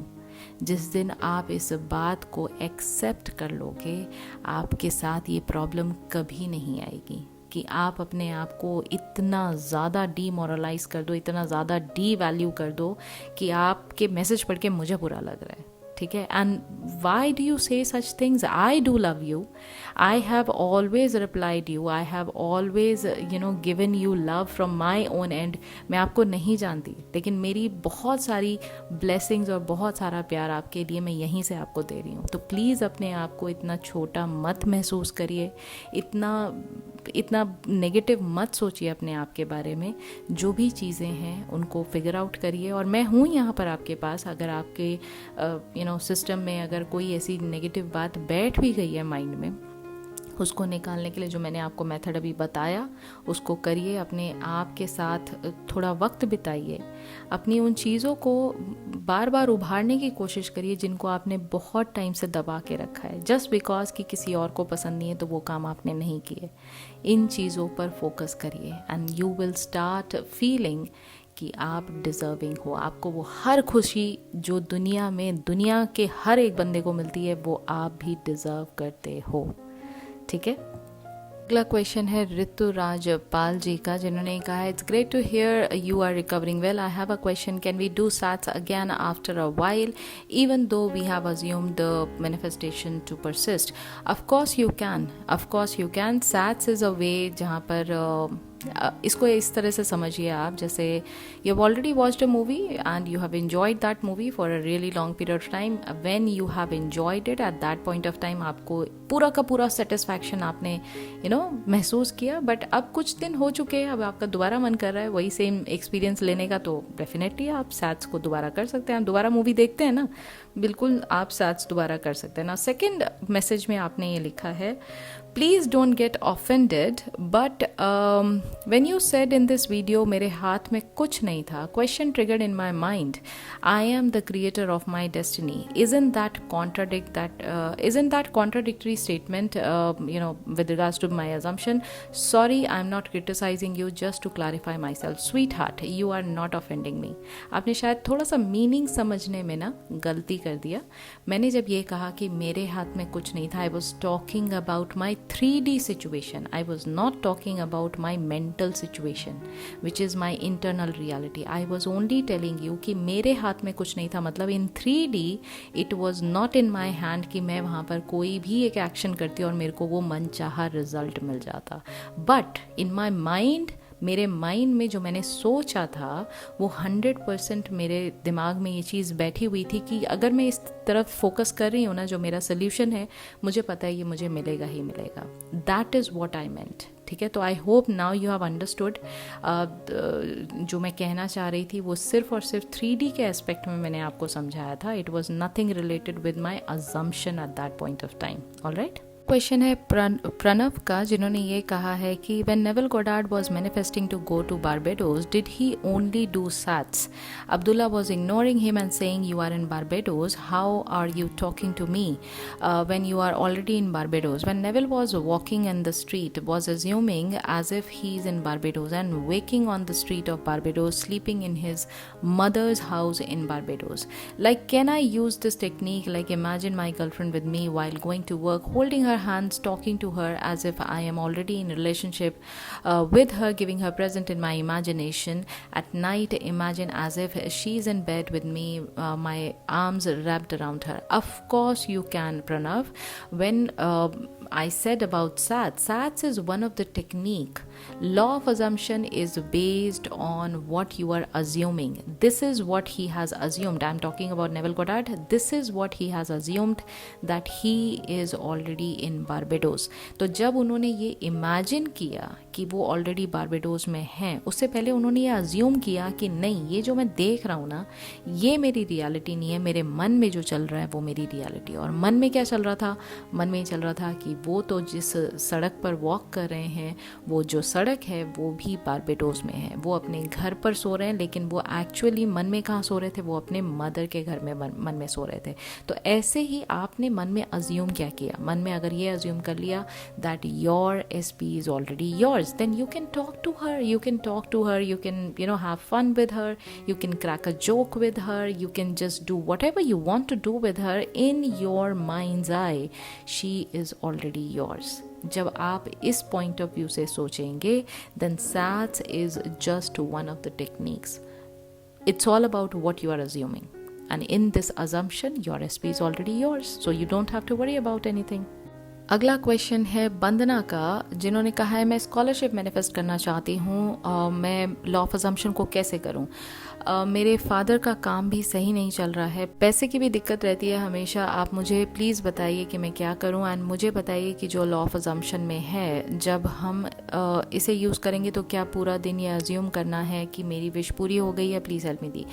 जिस दिन आप इस बात को एक्सेप्ट कर लोगे, आपके साथ ये प्रॉब्लम कभी नहीं आएगी कि आप अपने आप को इतना ज़्यादा डीमोरलाइज कर दो, इतना ज़्यादा डी वैल्यू कर दो कि आपके मैसेज पढ़ के मुझे बुरा लग रहा है। ठीक है, एंड वाई डू यू से such things? I do love you, I have always replied you, I have always given you love from my own and. मैं आपको नहीं जानती, लेकिन मेरी बहुत सारी ब्लेसिंग्स और बहुत सारा प्यार आपके लिए मैं यहीं से आपको दे रही हूँ। तो प्लीज़ अपने आप को इतना छोटा मत महसूस करिए, इतना नेगेटिव मत सोचिए अपने आप के बारे में। जो भी चीज़ें हैं उनको फिगर आउट करिए, और मैं हूँ यहाँ पर आपके पास। अगर आपके सिस्टम में अगर कोई ऐसी नेगेटिव बात बैठ भी गई है माइंड में, उसको निकालने के लिए जो मैंने आपको मेथड अभी बताया उसको करिए। अपने आप के साथ थोड़ा वक्त बिताइए, अपनी उन चीज़ों को बार बार उभारने की कोशिश करिए जिनको आपने बहुत टाइम से दबा के रखा है, जस्ट बिकॉज कि किसी और को पसंद नहीं है तो वो काम आपने नहीं किए। इन चीज़ों पर फोकस करिए and you will start feeling कि आप डिज़र्विंग हो। आपको वो हर खुशी जो दुनिया में दुनिया के हर एक बंदे को मिलती है वो आप भी डिज़र्व करते हो। ठीक है, अगला क्वेश्चन है ऋतुराज पाल जी का, जिन्होंने कहा है, it's great to hear you are recovering well. I have a question, can we do SATS again after a while even though we have assumed the manifestation to persist? Of course you can, of course you can. SATS is a way जहाँ पर इसको इस तरह से समझिए आप, जैसे you have already watched a movie and you have enjoyed that movie for a really long period of time. When you have enjoyed it, eight that point of time आपको पूरा का पूरा सेटिस्फैक्शन आपने महसूस किया, बट अब कुछ दिन हो चुके हैं, अब आपका दोबारा मन कर रहा है वही सेम एक्सपीरियंस लेने का, तो डेफिनेटली आप सैट्स को दोबारा कर सकते हैं। आप दोबारा मूवी देखते हैं ना, बिल्कुल आप सैट्स दोबारा कर सकते हैं ना। सेकेंड मैसेज में आपने ये लिखा है, please don't get offended but when you said in this video मेरे हाथ में कुछ नहीं था, question triggered in my mind, I am the creator of my destiny, isn't that contradictory statement with regards to my assumption? Sorry, I'm not criticizing you, just to clarify myself. Sweetheart, you are not offending me. आपने शायद थोड़ा सा meaning समझने में ना गलती कर दिया। मैंने जब ये कहा कि मेरे हाथ में कुछ नहीं था, I was talking about my 3D situation. I was not talking about my mental situation, which is my internal reality. I was only telling you कि मेरे हाथ में कुछ नहीं था, मतलब in 3D it was not in my hand कि मैं वहाँ पर कोई भी एक एक्शन करती और मेरे को वो मनचाहा रिजल्ट मिल जाता। बट इन माई माइंड, मेरे माइंड में जो मैंने सोचा था वो 100% मेरे दिमाग में ये चीज़ बैठी हुई थी कि अगर मैं इस तरफ फोकस कर रही हूँ ना, जो मेरा सोल्यूशन है, मुझे पता है ये मुझे मिलेगा ही मिलेगा। दैट इज़ वॉट आई मेंट। ठीक है, तो I hope now you have understood. जो मैं कहना चाह रही थी वो सिर्फ और सिर्फ 3D के एस्पेक्ट में मैंने आपको समझाया था। It was nothing related with my assumption at that point of time. Alright, question है प्रणव का, जिन्होंने ये कहा है कि when Neville Goddard was manifesting to go to Barbados, did he only do SATS? Abdullah was ignoring him and saying you are in Barbados, how are you talking to me when you are already in Barbados? When Neville was walking in the street, was assuming as if he is in Barbados and walking on the street of Barbados, sleeping in his mother's house in Barbados? Like, can I use this technique? Like, imagine my girlfriend with me while going to work, holding her hands, talking to her as if I am already in a relationship with her, giving her present in my imagination. At night, imagine as if she's in bed with me, my arms wrapped around her. Of course you can, Pranav. When I said about SATs. SATs is one of the technique. Law of assumption is based on what you are assuming. This is what he has assumed. I'm talking about Neville Goddard. This is what he has assumed, that he is already in Barbados. तो जब उन्होंने ये imagine किया कि वो already Barbados में हैं, उससे पहले उन्होंने ये अज्यूम किया कि नहीं, ये जो मैं देख रहा हूँ ना, ये मेरी रियलिटी नहीं है, मेरे मन में जो चल रहा है वो मेरी रियलिटी। और मन में क्या चल रहा था? मन में चल रहा था कि वो तो जिस सड़क पर वॉक कर रहे हैं, वो जो सड़क है वो भी बारबेडोस में है। वो अपने घर पर सो रहे हैं, लेकिन वो एक्चुअली मन में कहाँ सो रहे थे? वो अपने मदर के घर में मन में सो रहे थे। तो ऐसे ही आपने मन में अज्यूम क्या किया? मन में अगर ये अज्यूम कर लिया that your SP is already yours, then you can talk to her, you can have fun with her, you can crack a joke with her, you can just do whatever you want to do with her. In your mind's eye she is already yours. जब आप इस point of view से सोचेंगे, then SATs is just one of the techniques. It's all about what you are assuming, and in this assumption your SP is already yours, so you don't have to worry about anything. अगला question है बंदना का, जिन्होंने कहा है मैं scholarship manifest करना चाहती हूँ, मैं लॉ ऑफ अजम्पशन को कैसे करूँ? मेरे फादर का काम भी सही नहीं चल रहा है, पैसे की भी दिक्कत रहती है हमेशा, आप मुझे प्लीज़ बताइए कि मैं क्या करूँ। एंड मुझे बताइए कि जो लॉ ऑफ अजम्पशन में है, जब हम इसे यूज़ करेंगे तो क्या पूरा दिन ये अज्यूम करना है कि मेरी विश पूरी हो गई है? प्लीज़ हेल्प मी दी।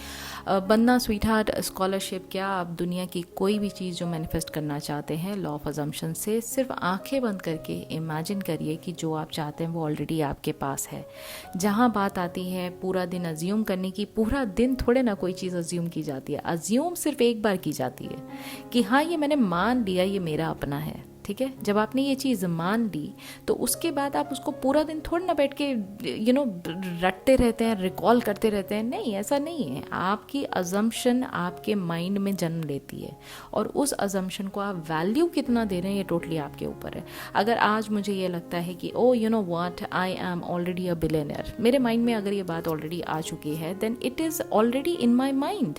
बंदना स्वीट हार्ट, स्कॉलरशिप क्या, आप दुनिया की कोई भी चीज़ जो मैनिफेस्ट करना चाहते हैं लॉ ऑफ अजम्पशन से, सिर्फ आंखें बंद करके इमेजिन करिए कि जो आप चाहते हैं वो ऑलरेडी आपके पास है। जहाँ बात आती है पूरा दिन अज्यूम करने की, पूरा दिन थोड़े ना कोई चीज़ अज्यूम की जाती है। अज्यूम सिर्फ एक बार की जाती है कि हाँ ये मैंने मान लिया, ये मेरा अपना है, ठीक है। जब आपने ये चीज़ मान ली तो उसके बाद आप उसको पूरा दिन थोड़ी ना बैठ के रटते रहते हैं, रिकॉल करते रहते हैं। नहीं, ऐसा नहीं है। आपकी अजम्पशन आपके माइंड में जन्म लेती है, और उस अजम्पशन को आप वैल्यू कितना दे रहे हैं ये टोटली आपके ऊपर है। अगर आज मुझे ये लगता है कि oh you know what, I am already a billionaire, मेरे माइंड में अगर ये बात ऑलरेडी आ चुकी है, then it is already in my mind.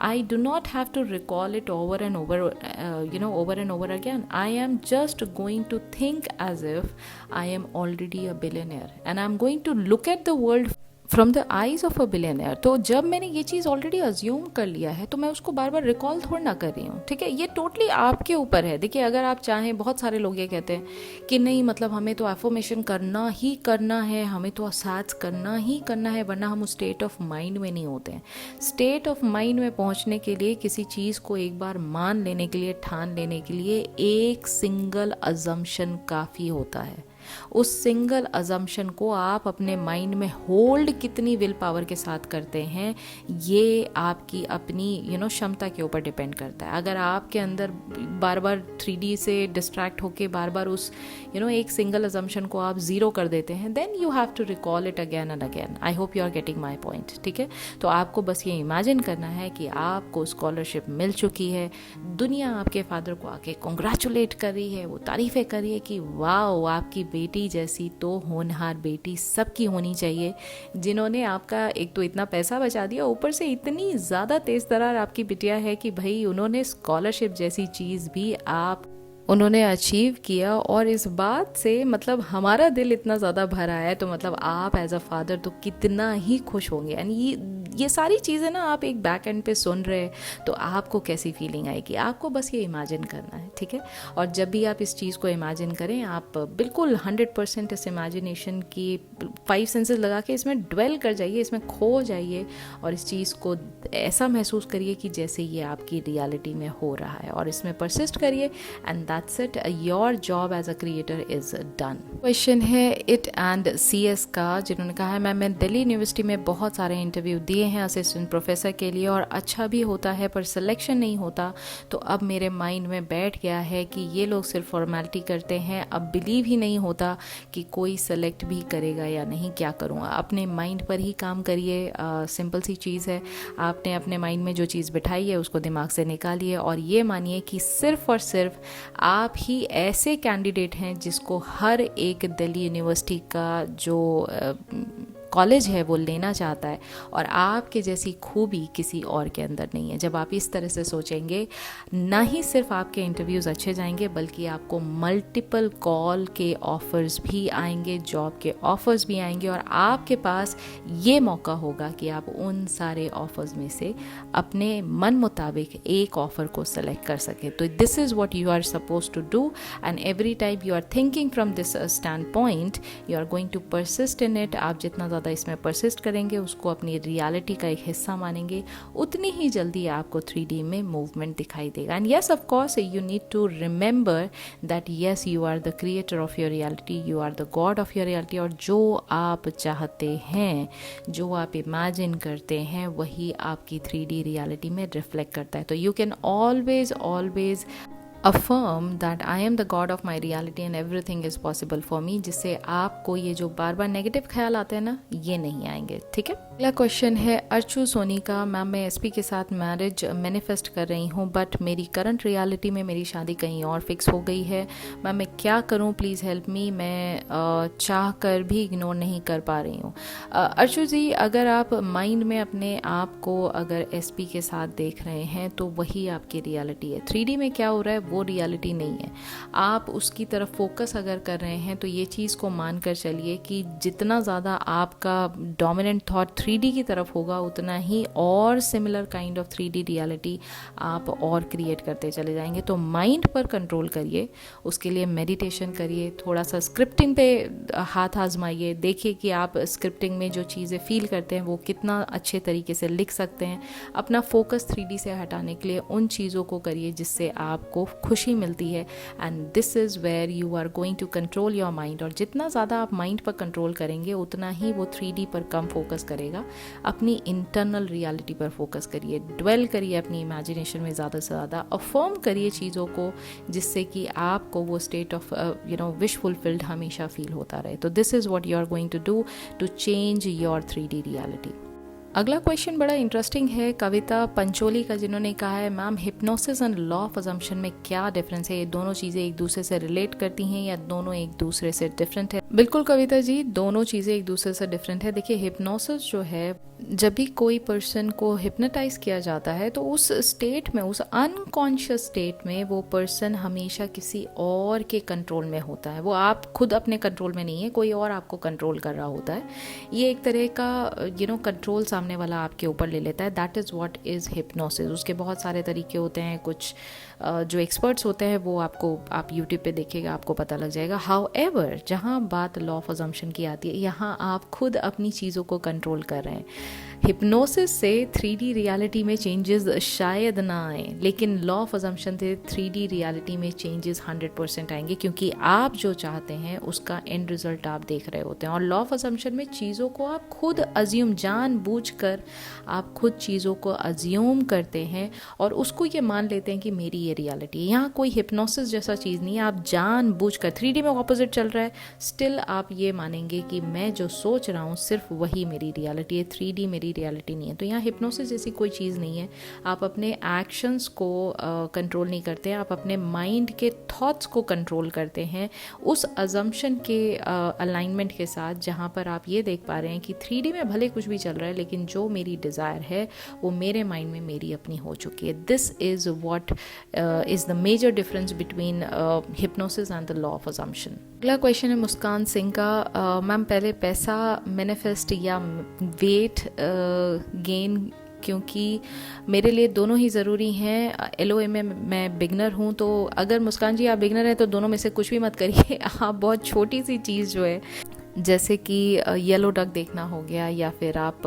I do not have to recall it over and over again. I am just going to think as if I am already a billionaire, and I'm going to look at the world from the eyes of a billionaire. तो जब मैंने ये चीज़ already assume कर लिया है तो मैं उसको बार बार रिकॉल थोड़ा ना कर रही हूँ, ठीक है. ये टोटली आपके ऊपर है. देखिए, अगर आप चाहें, बहुत सारे लोग ये कहते हैं कि नहीं, मतलब हमें तो एफर्मेशन करना ही करना है, हमें तो असाज करना ही करना है, वरना हम उस स्टेट ऑफ माइंड में नहीं होते हैं. स्टेट ऑफ माइंड में पहुँचने के लिए, किसी चीज़ को एक बार मान लेने के लिए, ठान लेने के लिए, एक सिंगल अजम्पशन काफ़ी होता है. उस सिंगल अजम्पशन को आप अपने माइंड में होल्ड कितनी विल पावर के साथ करते हैं, ये आपकी अपनी क्षमता के ऊपर डिपेंड करता है. अगर आपके अंदर बार बार 3D से डिस्ट्रैक्ट होके बार बार उस एक सिंगल अजम्पशन को आप ज़ीरो कर देते हैं, then you have to recall it again and again. I hope you are getting my point, ठीक है. तो आपको बस ये इमेजिन करना है कि आपको स्कॉलरशिप मिल चुकी है, दुनिया आपके फादर को आके कॉन्ग्रेचुलेट कर रही है, वो तारीफ़ें कर रही है कि वाओ, आपकी बेटी जैसी तो होनहार बेटी सबकी होनी चाहिए, जिन्होंने आपका एक तो इतना पैसा बचा दिया, ऊपर से इतनी ज़्यादा तेज़ तर्रार आपकी बिटिया है कि भाई उन्होंने स्कॉलरशिप जैसी चीज़ भी उन्होंने अचीव किया. और इस बात से मतलब हमारा दिल इतना ज़्यादा भरा है, तो मतलब आप एज अ फादर तो कितना ही खुश होंगे. एंड ये सारी चीज़ें ना आप एक बैक एंड पे सुन रहे हैं, तो आपको कैसी फीलिंग आएगी, आपको बस ये इमेजिन करना है, ठीक है. और जब भी आप इस चीज़ को इमेजिन करें, आप बिल्कुल 100% इस इमेजिनेशन की 5 सेंसेस लगा के इसमें ड्वेल कर जाइए, इसमें खो जाइए, और इस चीज़ को ऐसा महसूस करिए कि जैसे ये आपकी रियलिटी में हो रहा है, और इसमें परसिस्ट करिए. And that's it, your job as a creator is done. Question है इट एंड CS का, जिन्होंने कहा है मैं दिल्ली यूनिवर्सिटी में बहुत सारे इंटरव्यू दिए हैं असिस्टेंट प्रोफेसर के लिए, और अच्छा भी होता है पर सिलेक्शन नहीं होता. तो अब मेरे माइंड में बैठ गया है कि ये लोग सिर्फ फॉर्मेलिटी करते हैं. अब बिलीव ही नहीं होता कि कोई सेलेक्ट भी करेगा या नहीं. क्या करूँ? अपने माइंड पर ही काम करिए. सिंपल सी चीज़ है, आपने अपने माइंड में जो चीज़ बिठाई है उसको दिमाग से निकालिए, और ये मानिए कि सिर्फ और सिर्फ आप ही ऐसे कैंडिडेट हैं जिसको हर एक दिल्ली यूनिवर्सिटी का जो कॉलेज है वो लेना चाहता है और आपके जैसी खूबी किसी और के अंदर नहीं है। जब आप इस तरह से सोचेंगे, ना ही सिर्फ आपके इंटरव्यूज़ अच्छे जाएंगे बल्कि आपको मल्टीपल कॉल के ऑफ़र्स भी आएंगे, जॉब के ऑफ़र्स भी आएंगे और आपके पास ये मौका होगा कि आप उन सारे ऑफ़र्स में से अपने मन मुताबिक एक ऑफ़र को सेलेक्ट कर सकें। तो this is what you are suppose to do and every time you are thinking from this standpoint you are going to persist in it. आप जितना ज़्यादा इसमें परसिस्ट करेंगे, उसको अपनी रियलिटी का एक हिस्सा मानेंगे, उतनी ही जल्दी आपको 3D में मूवमेंट दिखाई देगा। And yes, of course you need to remember that yes you are the creator of your reality, you are the god of your reality. और जो आप चाहते हैं, जो आप इमेजिन करते हैं, वही आपकी 3D रियलिटी में रिफ्लेक्ट करता है। तो you can always affirm that I am the god of my reality and everything is possible for me, जिससे आपको ये जो बार बार नेगेटिव ख्याल आते हैं ना, ये नहीं आएंगे। ठीक है। अगला क्वेश्चन है अर्चू सोनी का। मैम, मैं एसपी के साथ मैरिज मैनिफेस्ट कर रही हूँ बट मेरी करंट रियलिटी में मेरी शादी कहीं और फिक्स हो गई है। मैम, मैं क्या करूँ, प्लीज़ हेल्प मी। मैं चाह कर भी इग्नोर नहीं कर पा रही हूँ। अर्चू जी, अगर आप माइंड में अपने आप को अगर एसपी के साथ देख रहे हैं तो वही आपकी रियलिटी है। 3D में क्या हो रहा है वो रियलिटी नहीं है। आप उसकी तरफ फोकस अगर कर रहे हैं तो ये चीज़ को मान कर चलिए कि जितना ज़्यादा आपका डोमिनेंट थॉट 3D की तरफ होगा, उतना ही और similar kind of 3D reality आप और क्रिएट करते चले जाएंगे। तो माइंड पर कंट्रोल करिए, उसके लिए मेडिटेशन करिए, थोड़ा सा स्क्रिप्टिंग पे हाथ आजमाइए, देखिए कि आप स्क्रिप्टिंग में जो चीज़ें फील करते हैं वो कितना अच्छे तरीके से लिख सकते हैं। अपना फोकस 3D से हटाने के लिए उन चीज़ों को करिए जिससे आपको खुशी मिलती है and this is where you are going to control your mind. और जितना ज़्यादा आप माइंड पर कंट्रोल करेंगे उतना ही वो 3D पर कम फोकस करेगा। अपनी इंटरनल रियलिटी पर फोकस करिए, ड्वेल करिए अपनी इमेजिनेशन में ज़्यादा से ज़्यादा, अफर्म करिए चीज़ों को जिससे कि आपको वो स्टेट ऑफ विश फुलफिल्ड हमेशा फील होता रहे। तो this is what you are going to do to change your 3D reality. अगला क्वेश्चन बड़ा इंटरेस्टिंग है कविता पंचोली का, जिन्होंने कहा है ma'am, hypnosis and law of assumption में क्या डिफरेंस है? ये दोनों चीज़ें एक दूसरे से रिलेट करती हैं या दोनों एक दूसरे से डिफरेंट है? बिल्कुल कविता जी, दोनों चीज़ें एक दूसरे से डिफरेंट है। देखिए, हिप्नोसिस जो है, जब भी कोई पर्सन को हिप्नोटाइज किया जाता है तो उस स्टेट में, उस अनकॉन्शियस स्टेट में वो पर्सन हमेशा किसी और के कंट्रोल में होता है। वो आप खुद अपने कंट्रोल में नहीं है, कोई और आपको कंट्रोल कर रहा होता है। ये एक तरह का कंट्रोल सामने वाला आपके ऊपर ले लेता है। That is what is hypnosis. उसके बहुत सारे तरीके होते हैं, कुछ जो एक्सपर्ट्स होते हैं वो आप यूट्यूब पे देखिएगा, आपको पता लग जाएगा। हाउएवर, जहाँ बात लॉ ऑफ अजम्पशन की आती है, यहाँ आप खुद अपनी चीज़ों को कंट्रोल कर रहे हैं। हिप्नोसिस से 3D रियलिटी में चेंजेस शायद ना आए, लेकिन लॉ ऑफ अजम्पशन से 3D रियलिटी में चेंजेस 100% आएंगे, क्योंकि आप जो चाहते हैं उसका एंड रिजल्ट आप देख रहे होते हैं। और लॉ ऑफ अजम्पशन में चीज़ों को आप खुद अज्यूम, जानबूझकर आप खुद चीज़ों को अज्यूम करते हैं और उसको ये मान लेते हैं कि मेरी ये रियलिटी है। यहाँ कोई हिप्नोसिस जैसा चीज़ नहीं है। आप जानबूझकर 3D में ऑपोजिट चल रहा है, स्टिल आप ये मानेंगे कि मैं जो सोच रहा हूँ सिर्फ वही मेरी रियलिटी है, 3D मेरी रियलिटी नहीं है। तो यहाँ हिप्नोसिस जैसी कोई चीज़ नहीं है। आप अपने एक्शंस को कंट्रोल नहीं करते हैं, आप अपने माइंड के थॉट्स को कंट्रोल करते हैं उस अजम्पशन के अलाइनमेंट के साथ, जहाँ पर आप ये देख पा रहे हैं कि 3D में भले कुछ भी चल रहा है लेकिन जो मेरी डिज़ायर है वो मेरे माइंड में मेरी अपनी हो चुकी है। This is what is the major difference between hypnosis and the law of assumption. अगला क्वेश्चन है मुस्कान सिंह का। मैम, पहले पैसा मैनिफेस्ट या वेट गेन, क्योंकि मेरे लिए दोनों ही ज़रूरी हैं। LOA में मैं बिगनर हूँ। तो अगर मुस्कान जी आप बिगनर हैं तो दोनों में से कुछ भी मत करिए। आप बहुत छोटी सी चीज़ जो है, जैसे कि येलो डक देखना हो गया, या फिर आप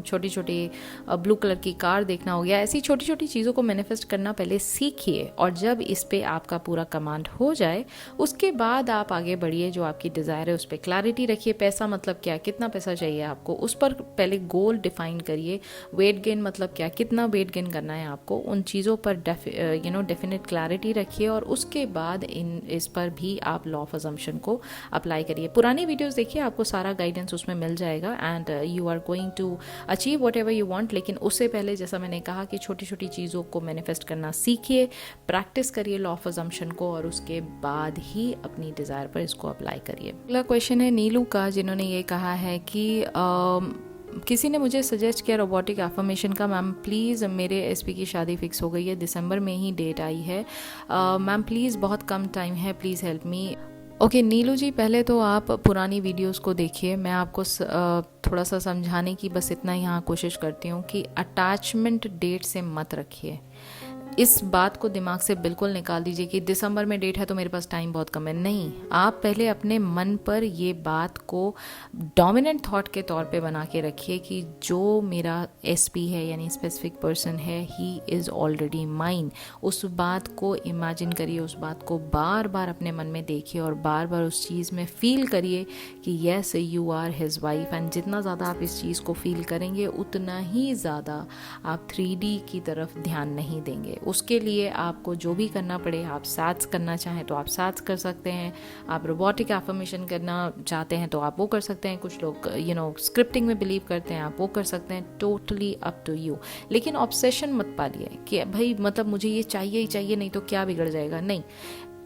छोटी छोटी ब्लू कलर की कार देखना हो गया, ऐसी छोटी छोटी चीज़ों को मैनिफेस्ट करना पहले सीखिए। और जब इस पे आपका पूरा कमांड हो जाए उसके बाद आप आगे बढ़िए। जो आपकी डिज़ायर है उस पर क्लैरिटी रखिए। पैसा मतलब क्या, कितना पैसा चाहिए आपको, उस पर पहले गोल डिफाइन करिए। वेट गेन मतलब क्या, कितना वेट गेन करना है आपको, उन चीज़ों पर डेफिनेट क्लैरिटी रखिए और उसके बाद इस पर भी आप लॉ ऑफ अजम्पशन को अप्लाई करिए। पुरानी वीडियो वीडियोज़ देखिए, आपको सारा गाइडेंस उसमें मिल जाएगा and you are going to achieve whatever you want. लेकिन उससे पहले जैसा मैंने कहा कि छोटी छोटी चीज़ों को मैनिफेस्ट करना सीखिए, प्रैक्टिस करिए लॉ ऑफ अजम्पशन को, और उसके बाद ही अपनी डिज़ायर पर इसको अप्लाई करिए। अगला क्वेश्चन है नीलू का, जिन्होंने ये कहा है कि किसी ने मुझे सजेस्ट किया रोबोटिक एफर्मेशन का। मैम प्लीज़, मेरे एसपी की शादी फिक्स हो गई है, दिसंबर में ही डेट आई है। मैम प्लीज़, बहुत कम टाइम है, प्लीज़ हेल्प मी। ओके नीलू जी, पहले तो आप पुरानी वीडियोस को देखिए। मैं आपको थोड़ा सा समझाने की बस इतना यहाँ कोशिश करती हूँ कि अटैचमेंट डेट से मत रखिए। इस बात को दिमाग से बिल्कुल निकाल दीजिए कि दिसंबर में डेट है तो मेरे पास टाइम बहुत कम है। नहीं, आप पहले अपने मन पर ये बात को डोमिनेंट थॉट के तौर पे बना के रखिए कि जो मेरा एसपी है यानी स्पेसिफिक पर्सन है, ही इज़ ऑलरेडी माइन। उस बात को इमेजिन करिए, उस बात को बार बार अपने मन में देखिए और बार बार उस चीज़ में फील करिए कि yes you are his wife. And जितना ज़्यादा आप इस चीज़ को फील करेंगे उतना ही ज़्यादा आप 3D की तरफ ध्यान नहीं देंगे। उसके लिए आपको जो भी करना पड़े, आप सैट्स करना चाहें तो आप सैट्स कर सकते हैं, आप रोबोटिक एफर्मेशन करना चाहते हैं तो आप वो कर सकते हैं, कुछ लोग स्क्रिप्टिंग में बिलीव करते हैं, आप वो कर सकते हैं, टोटली अप टू यू। लेकिन ऑब्सेशन मत पालिए कि भाई मतलब मुझे ये चाहिए ही चाहिए, नहीं तो क्या बिगड़ जाएगा। नहीं,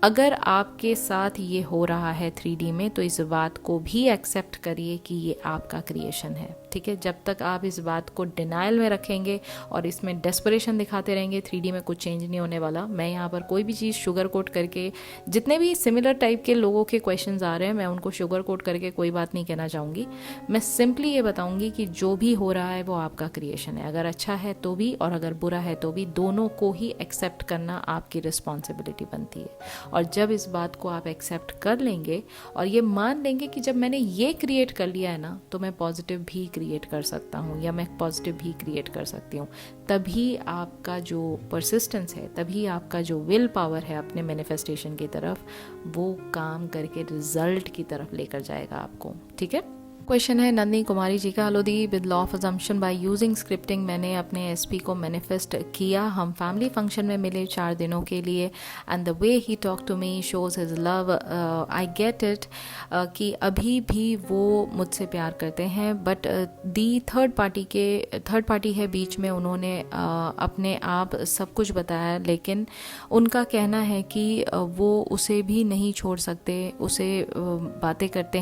अगर आपके साथ ये हो रहा है 3D में तो इस बात को भी एक्सेप्ट करिए कि ये आपका क्रिएशन है, ठीक है। जब तक आप इस बात को डिनाइल में रखेंगे और इसमें डेस्परेशन दिखाते रहेंगे, 3D में कुछ चेंज नहीं होने वाला। मैं यहाँ पर कोई भी चीज़ शुगर कोट करके, जितने भी सिमिलर टाइप के लोगों के क्वेश्चंस आ रहे हैं, मैं उनको शुगर कोट करके कोई बात नहीं कहना चाहूँगी। मैं सिंपली ये बताऊँगी कि जो भी हो रहा है वो आपका क्रिएशन है। अगर अच्छा है तो भी और अगर बुरा है तो भी, दोनों को ही एक्सेप्ट करना आपकी रिस्पॉन्सिबिलिटी बनती है। और जब इस बात को आप एक्सेप्ट कर लेंगे और ये मान लेंगे कि जब मैंने ये क्रिएट कर लिया है ना, तो मैं पॉजिटिव भी क्रिएट कर सकता हूँ या मैं पॉजिटिव भी क्रिएट कर सकती हूँ, तभी आपका जो परसिस्टेंस है, तभी आपका जो विल पावर है अपने मैनिफेस्टेशन की तरफ, वो काम करके रिजल्ट की तरफ लेकर जाएगा आपको, ठीक है। क्वेश्चन है नंदिनी कुमारी जी का। Hello the, with law of assumption by using scripting मैंने अपने एसपी को मैनिफेस्ट किया। हम फैमिली फंक्शन में मिले 4 दिनों के लिए and the way he talk to me shows his love. I get it कि अभी भी वो मुझसे प्यार करते हैं, बट दी थर्ड पार्टी है बीच में। उन्होंने अपने आप सब कुछ बताया, लेकिन उनका कहना है कि वो उसे भी नहीं छोड़ सकते, उससे बातें करते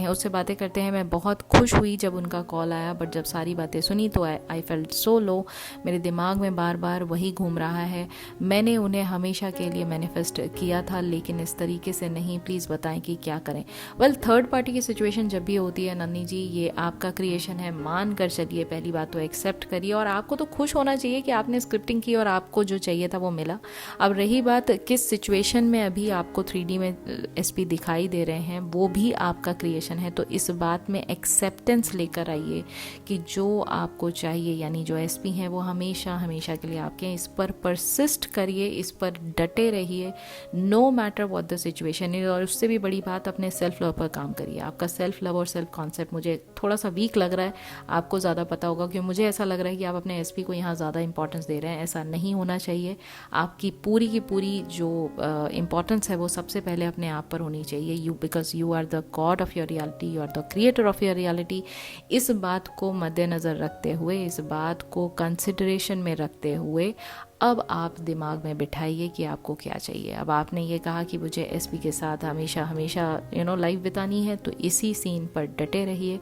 हैं। मैं बहुत खुश हुई जब उनका कॉल आया, बट जब सारी बातें सुनी तो आई फेल्ट सो लो। मेरे दिमाग में बार बार वही घूम रहा है। मैंने उन्हें हमेशा के लिए मैनिफेस्ट किया था, लेकिन इस तरीके से नहीं। प्लीज़ बताएं कि क्या करें। वेल, थर्ड पार्टी की सिचुएशन जब भी होती है नन्नी जी, ये आपका क्रिएशन है, मान कर चलिए। पहली बात तो एक्सेप्ट करिए, और आपको तो खुश होना चाहिए कि आपने स्क्रिप्टिंग की और आपको जो चाहिए था वो मिला। अब रही बात किस सिचुएशन में अभी आपको 3D में एसपी दिखाई दे रहे हैं, वो भी आपका क्रिएशन है। तो इस बात में एक्सेप्टेंस लेकर आइए कि जो आपको चाहिए, यानी जो एसपी हैं, वो हमेशा हमेशा के लिए आपके हैं। इस पर परसिस्ट करिए, इस पर डटे रहिए, no matter what the situation is. और उससे भी बड़ी बात, अपने सेल्फ लव पर काम करिए। आपका सेल्फ लव और सेल्फ कॉन्सेप्ट मुझे थोड़ा सा वीक लग रहा है, आपको ज़्यादा पता होगा, क्योंकि मुझे ऐसा लग रहा है कि आप अपने एसपी को यहाँ ज़्यादा इंपॉर्टेंस दे रहे हैं। ऐसा नहीं होना चाहिए। आपकी पूरी की पूरी जो इंपॉर्टेंस है वो सबसे पहले अपने आप पर होनी चाहिए। Because you are the god of your reality, you are the creator of your reality. इस बात को मद्देनज़र रखते हुए, इस बात को कंसिडरेशन में रखते हुए अब आप दिमाग में बिठाइए कि आपको क्या चाहिए। अब आपने ये कहा कि मुझे एसपी के साथ हमेशा हमेशा लाइफ बितानी है, तो इसी सीन पर डटे रहिए।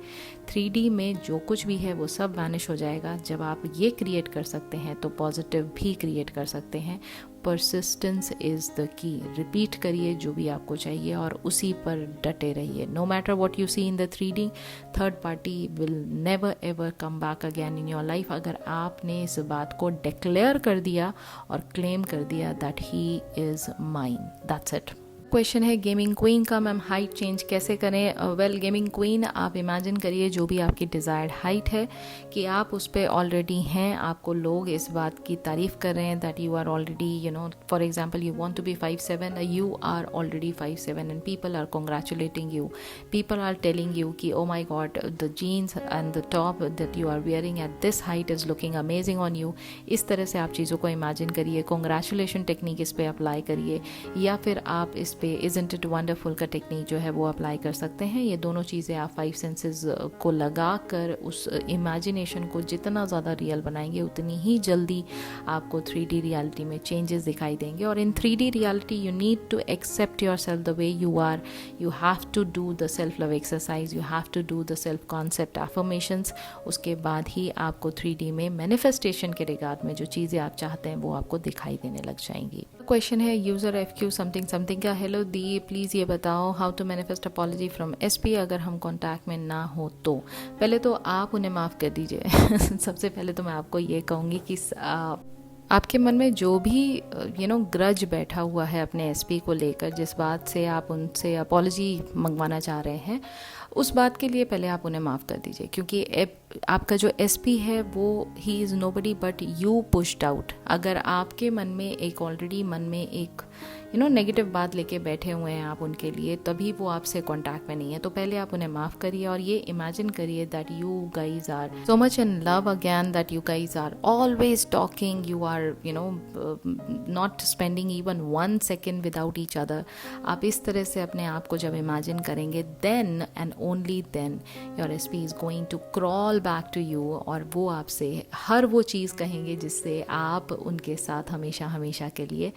3D में जो कुछ भी है वो सब वैनिश हो जाएगा। जब आप ये क्रिएट कर सकते हैं तो पॉजिटिव भी क्रिएट कर सकते हैं। परसिस्टेंस इज़ द की। रिपीट करिए जो भी आपको चाहिए और उसी पर डटे रहिए। No matter what you see in the 3D, third party will never ever come back again in your life. अगर आपने इस बात को डिक्लेयर कर दिया और क्लेम कर दिया that he is mine, that's it. Question है गेमिंग क्वीन का, मैम हाइट चेंज कैसे करें। वेल गेमिंग क्वीन, आप इमेजिन करिए जो भी आपकी डिज़ायर्ड हाइट है कि आप उस पर ऑलरेडी हैं। आपको लोग इस बात की तारीफ़ कर रहे हैं that you are already for example you want to be 5'7", you are already 5'7" and people are congratulating you. People are telling you कि oh my god, the jeans and the top that you are wearing at this height is looking amazing on you. इस तरह से आप चीज़ों को imagine करिए। Congratulation technique इस पर अप्लाई करिए, या फिर आप इस पे इज़न्ट इट वंडरफुल का टेक्निक जो है वो अप्लाई कर सकते हैं। ये दोनों चीज़ें आप 5 सेंसेस को लगा कर उस इमेजिनेशन को जितना ज़्यादा रियल बनाएंगे उतनी ही जल्दी आपको 3D रियलिटी में चेंजेस दिखाई देंगे। और in 3D reality you need to accept yourself the way you are, you have to do the self love exercise, you have to do the self concept affirmations. उसके बाद ही आपको 3D में manifestation के regard में जो चीज़ें आप चाहते हैं वो आपको दिखाई देने लग जाएंगी। क्वेश्चन है यूज़र FQ समथिंग समथिंग का, हेलो दी प्लीज़ ये बताओ how to manifest apology from SP अगर हम कांटेक्ट में ना हो तो। पहले तो आप उन्हें माफ़ कर दीजिए सबसे पहले तो मैं आपको ये कहूँगी कि आपके मन में जो भी ग्रज बैठा हुआ है अपने SP को लेकर, जिस बात से आप उनसे अपॉलजी मंगवाना चाह रहे हैं, उस बात के लिए पहले आप उन्हें माफ़ कर दीजिए। क्योंकि आपका जो SP है वो he is nobody but you pushed out. अगर आपके मन में एक ऑलरेडी मन में एक नेगेटिव बात लेके बैठे हुए हैं आप उनके लिए, तभी वो आपसे कांटेक्ट में नहीं है। तो पहले आप उन्हें माफ़ करिए और ये इमेजिन करिए that you guys are so much in love again, that you guys are always talking, you are not spending even 1 second without each other. आप इस तरह से अपने आप को जब इमेजिन करेंगे, then and only then your SP is going to crawl back to you और वो आपसे हर वो चीज़ कहेंगे जिससे आप उनके साथ हमेशा हमेशा के लिए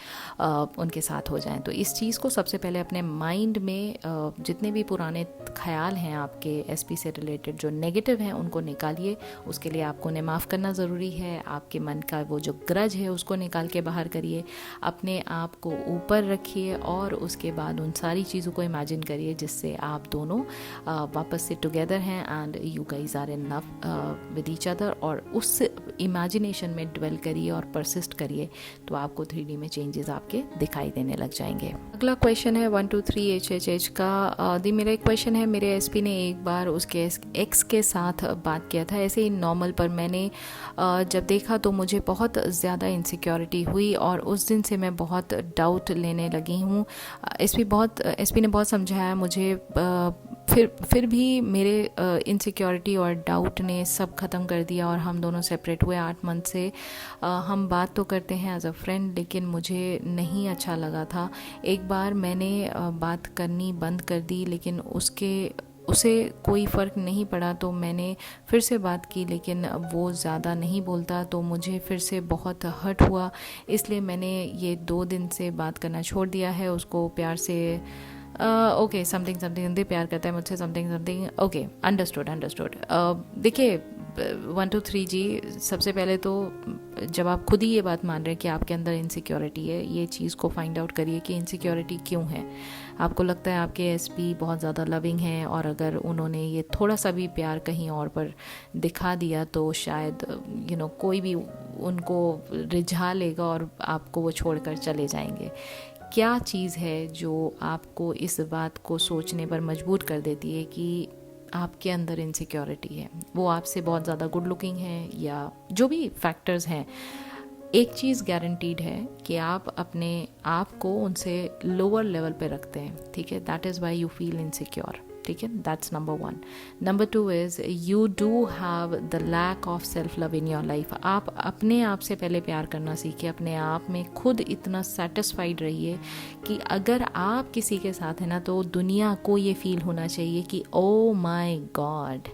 उनके साथ हो जाएं। तो इस चीज़ को सबसे पहले अपने माइंड में जितने भी पुराने ख्याल हैं आपके SP से रिलेटेड जो नेगेटिव हैं उनको निकालिए। उसके लिए आपको उन्हें माफ़ करना ज़रूरी है। आपके मन का वो जो ग्रज है उसको निकाल के बाहर करिए, अपने आप को ऊपर रखिए और उसके बाद उन सारी चीज़ों को इमेजिन करिए जिससे आप दोनों वापस से टुगेदर हैं and you guys are in love with each other. और उस इमेजिनेशन में ड्वेल करिए और परसिस्ट करिए तो आपको 3D में चेंजेस आपके दिखाई देने लग जाएंगे। अगला क्वेश्चन है 123HHH का, दी मेरा एक क्वेश्चन है, मेरे SP ने एक बार उसके एक्स के साथ बात किया था ऐसे ही नॉर्मल, पर मैंने जब देखा तो मुझे बहुत ज़्यादा इनसिक्योरिटी हुई और उस दिन से मैं बहुत डाउट लेने लगी हूँ। SP ने बहुत समझाया मुझे, फिर भी मेरे इनसिक्योरिटी और डाउट ने सब ख़त्म कर दिया और हम दोनों सेपरेट हुए 8 मंथ से। हम बात तो करते हैं एज अ फ्रेंड, लेकिन मुझे नहीं अच्छा लगा था। एक बार मैंने बात करनी बंद कर दी, लेकिन उसे कोई फ़र्क नहीं पड़ा, तो मैंने फिर से बात की, लेकिन वो ज़्यादा नहीं बोलता तो मुझे फिर से बहुत हर्ट हुआ। इसलिए मैंने ये 2 दिन से बात करना छोड़ दिया है। उसको प्यार से ओके समथिंग समथिंग प्यार करता है मुझसे, समथिंग समथिंग ओके अंडरस्टूड। देखिए 1 2 3 जी, सबसे पहले तो जब आप खुद ही ये बात मान रहे हैं कि आपके अंदर इनसिक्योरिटी है, ये चीज़ को फाइंड आउट करिए कि इनसिक्योरिटी क्यों है। आपको लगता है आपके SP बहुत ज़्यादा लविंग हैं और अगर उन्होंने ये थोड़ा सा भी प्यार कहीं और पर दिखा दिया तो शायद कोई भी उनको रिझा लेगा और आपको वो छोड़कर चले जाएंगे। क्या चीज़ है जो आपको इस बात को सोचने पर मजबूर कर देती है कि आपके अंदर इनसिक्योरिटी है? वो आपसे बहुत ज़्यादा गुड लुकिंग है या जो भी फैक्टर्स हैं, एक चीज़ गारंटीड है कि आप अपने आप को उनसे लोअर लेवल पे रखते हैं, ठीक है? That is why you feel insecure, ठीक है? That's number 1। Number 2 is you do have the lack of self love in your life. आप अपने आप से पहले प्यार करना सीखिए, अपने आप में खुद इतना सेटिस्फाइड रहिए कि अगर आप किसी के साथ हैं ना तो दुनिया को ये फील होना चाहिए कि oh my god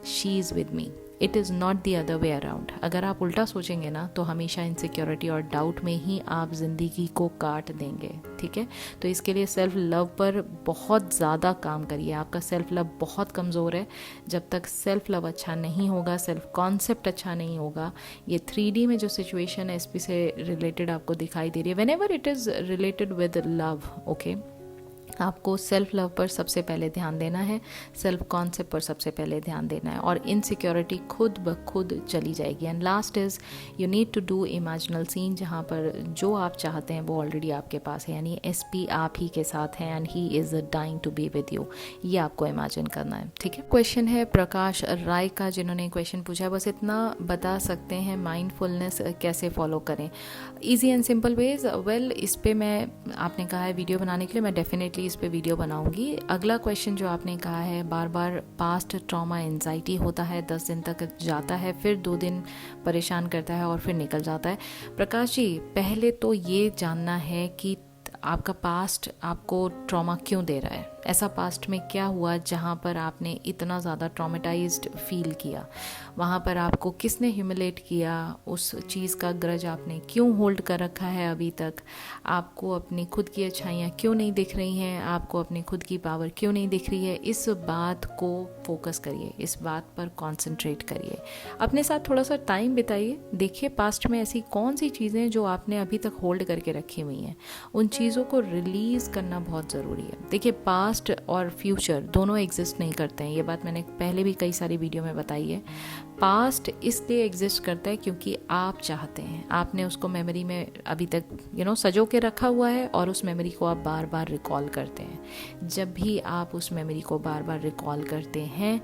she is with me. It is not the other way around. अगर आप उल्टा सोचेंगे ना तो हमेशा इनसिक्योरिटी और डाउट में ही आप ज़िंदगी को काट देंगे, ठीक है? तो इसके लिए सेल्फ लव पर बहुत ज़्यादा काम करिए। आपका सेल्फ लव बहुत कमज़ोर है। जब तक सेल्फ लव अच्छा नहीं होगा, सेल्फ कॉन्सेप्ट अच्छा नहीं होगा, ये 3D में जो सिचुएशन है SP से रिलेटेड आपको दिखाई दे रही है, whenever it is related with love, okay, आपको सेल्फ लव पर सबसे पहले ध्यान देना है, सेल्फ कॉन्सेप्ट पर सबसे पहले ध्यान देना है और इनसिक्योरिटी खुद ब खुद चली जाएगी। And last is you need to do imaginal scene, जहाँ पर जो आप चाहते हैं वो ऑलरेडी आपके पास है, यानी SP आप ही के साथ हैं and he is dying to be with you. ये आपको इमेजिन करना है, ठीक है? क्वेश्चन है प्रकाश राय का, जिन्होंने क्वेश्चन पूछा, बस इतना बता सकते हैं माइंडफुलनेस कैसे फॉलो करें? Easy and simple ways. Well, इस पर मैं, आपने कहा है वीडियो बनाने के लिए, मैं डेफिनेटली इस पे वीडियो बनाऊंगी। अगला क्वेश्चन जो आपने कहा है, बार बार पास्ट ट्रॉमा एंजाइटी होता है, 10 दिन तक जाता है, फिर 2 दिन परेशान करता है और फिर निकल जाता है। प्रकाश जी, पहले तो ये जानना है कि आपका पास्ट आपको ट्रॉमा क्यों दे रहा है, ऐसा पास्ट में क्या हुआ जहाँ पर आपने इतना ज़्यादा ट्रॉमेटाइज्ड फील किया, वहाँ पर आपको किसने ह्यूमिलेट किया, उस चीज़ का ग्रज आपने क्यों होल्ड कर रखा है अभी तक, आपको अपनी खुद की अच्छाइयाँ क्यों नहीं दिख रही हैं, आपको अपनी खुद की पावर क्यों नहीं दिख रही है। इस बात को फोकस करिए, इस बात पर कॉन्सेंट्रेट करिए, अपने साथ थोड़ा सा टाइम बिताइए, देखिए पास्ट में ऐसी कौन सी चीज़ें जो आपने अभी तक होल्ड करके रखी हुई हैं, उन चीज़ों को रिलीज़ करना बहुत ज़रूरी है। देखिए पास्ट और फ्यूचर दोनों एग्जिस्ट नहीं करते हैं, ये बात मैंने पहले भी कई सारी वीडियो में बताई है। पास्ट इसलिए एग्जिस्ट करता है क्योंकि आप चाहते हैं, आपने उसको मेमोरी में अभी तक सजो के रखा हुआ है और उस मेमोरी को आप बार बार रिकॉल करते हैं। जब भी आप उस मेमोरी को बार बार रिकॉल करते हैं,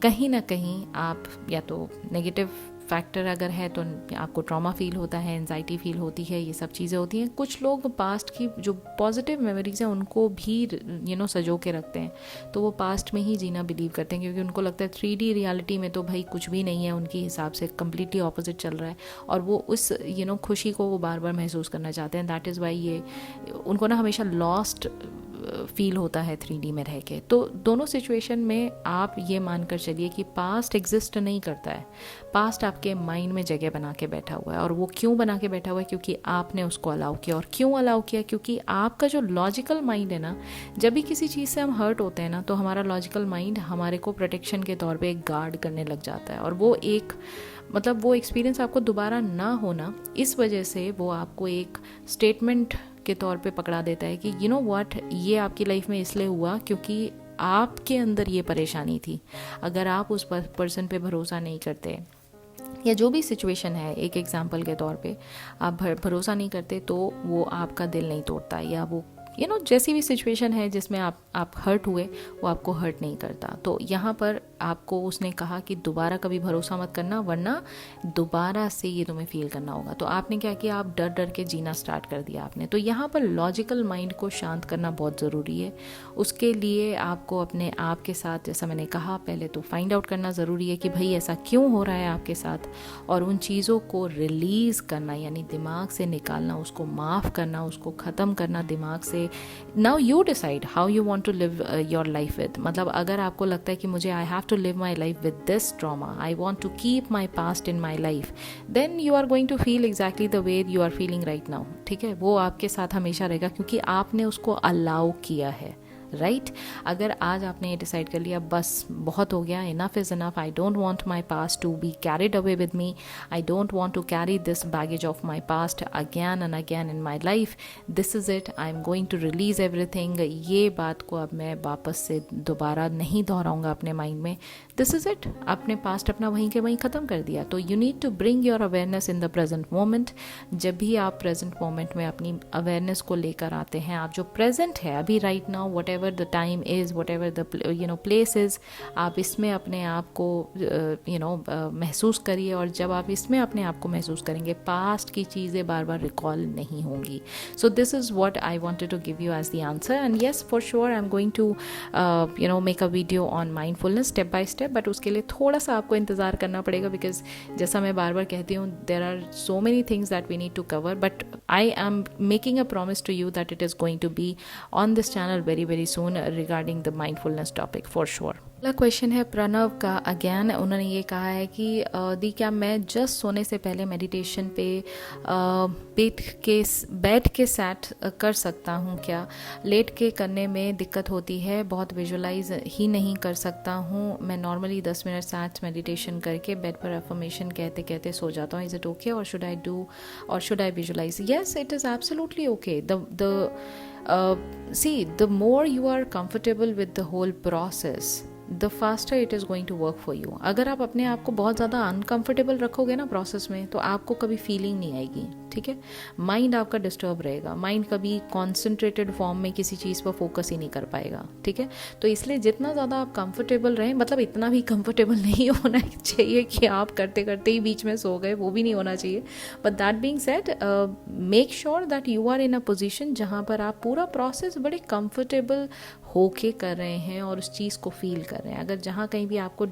कहीं ना कहीं आप या तो नेगेटिव फैक्टर अगर है तो आपको ट्रॉमा फील होता है, एंजाइटी फील होती है, ये सब चीज़ें होती हैं। कुछ लोग पास्ट की जो पॉजिटिव मेमोरीज हैं उनको भी सजो के रखते हैं, तो वो पास्ट में ही जीना बिलीव करते हैं, क्योंकि उनको लगता है 3D रियलिटी में तो भाई कुछ भी नहीं है, उनके हिसाब से कम्प्लीटली ऑपोजिट चल रहा है, और वो उस खुशी को वो बार बार महसूस करना चाहते हैं। दैट इज़ वाई ये उनको हमेशा लॉस्ट फील होता है 3D में रह के। तो दोनों सिचुएशन में आप ये मानकर चलिए कि पास्ट एग्जिस्ट नहीं करता है, पास्ट आपके माइंड में जगह बना के बैठा हुआ है। और वो क्यों बना के बैठा हुआ है? क्योंकि आपने उसको अलाउ किया। और क्यों अलाउ किया? क्योंकि आपका जो लॉजिकल माइंड है ना, जब भी किसी चीज़ से हम हर्ट होते हैं ना, तो हमारा लॉजिकल माइंड हमारे को प्रोटेक्शन के तौर पे एक गार्ड करने लग जाता है, और वो वो एक्सपीरियंस आपको दोबारा ना होना, इस वजह से वो आपको एक स्टेटमेंट के तौर पे पकड़ा देता है कि व्हाट, ये आपकी लाइफ में इसलिए हुआ क्योंकि आपके अंदर ये परेशानी थी। अगर आप उस पर्सन पे भरोसा नहीं करते, या जो भी सिचुएशन है, एक एग्जांपल के तौर पे आप भरोसा नहीं करते, तो वो आपका दिल नहीं तोड़ता, या वो जैसी भी सिचुएशन है जिसमें आप हर्ट हुए, वो आपको हर्ट नहीं करता। तो यहाँ पर आपको उसने कहा कि दोबारा कभी भरोसा मत करना, वरना दोबारा से ये तुम्हें फील करना होगा। तो आपने क्या किया? आप डर डर के जीना स्टार्ट कर दिया आपने। तो यहाँ पर लॉजिकल माइंड को शांत करना बहुत ज़रूरी है। उसके लिए आपको अपने आप के साथ, जैसा मैंने कहा, पहले तो फाइंड आउट करना ज़रूरी है कि भाई ऐसा क्यों हो रहा है आपके साथ, और उन चीज़ों को रिलीज़ करना, यानी दिमाग से निकालना, उसको माफ़ करना, उसको ख़त्म करना दिमाग से। Now you decide how you want to live your life with. मतलब अगर आपको लगता है कि मुझे I have to live my life with this trauma, I want to keep my past in my life, then you are going to feel exactly the way you are feeling right now. ठीक है, वो आपके साथ हमेशा रहेगा क्योंकि आपने उसको अलाउ किया है। राइट अगर आज आपने ये डिसाइड कर लिया बस बहुत हो गया, enough is enough, I don't want my past to be carried away with me, I don't want to carry this baggage of my past again and again in my life, this is it, I am going to release everything, ये बात को अब मैं वापस से दोबारा नहीं दोहराऊंगा अपने माइंड में, दिस इज़ इट, अपने पास्ट अपना वहीं के वहीं ख़त्म कर दिया। तो you need to bring your awareness in the present moment. जब भी आप प्रेजेंट मोमेंट में अपनी अवेयरनेस को लेकर आते हैं, आप जो प्रेजेंट है अभी right now, what ever the time is, what ever the place is, आप इसमें अपने आप को महसूस करिए। और जब आप इसमें अपने आप को महसूस करेंगे, पास्ट की चीज़ें बार बार रिकॉल नहीं होंगी। So this is what I wanted to give you as the answer, and yes for sure I am going to make a video on mindfulness step by step, but उसके लिए थोड़ा सा आपको इंतज़ार करना पड़ेगा, बिकॉज जैसा मैं बार बार कहती हूँ, there are so many things that we need to cover, but I am making a promise to you that it is going to be on this channel very very soon regarding the mindfulness topic for sure. अगला question है प्रणव का again. उन्होंने ये कहा है कि दी क्या मैं जस्ट सोने से पहले मेडिटेशन पे बैठ के सेट कर सकता हूँ क्या? लेट के करने में दिक्कत होती है, बहुत विजुलाइज ही नहीं कर सकता हूँ। मैं नॉर्मली 10 मिनट सैट मेडिटेशन करके बेड पर अफर्मेशन कहते कहते सो जाता हूँ। इज़ इट ओके और शुड आई डू और should I visualize? Yes, it is absolutely okay. See, the more you are comfortable with the whole process, the faster it is going to work for you. अगर आप अपने आप को बहुत ज़्यादा uncomfortable रखोगे ना प्रोसेस में, तो आपको कभी फीलिंग नहीं आएगी। ठीक है, माइंड आपका डिस्टर्ब रहेगा, माइंड कभी कॉन्सेंट्रेटेड फॉर्म में किसी चीज़ पर फोकस ही नहीं कर पाएगा। ठीक है, तो इसलिए जितना ज़्यादा आप कंफर्टेबल रहें, मतलब इतना भी कंफर्टेबल नहीं होना चाहिए कि आप करते करते ही बीच में सो गए, वो भी नहीं होना चाहिए। But that being said, make sure that you are in a position जहाँ पर आप पूरा प्रोसेस बड़े कंफर्टेबल होके कर रहे हैं और उस चीज़ को फील कर रहे हैं। अगर जहाँ कहीं भी आपको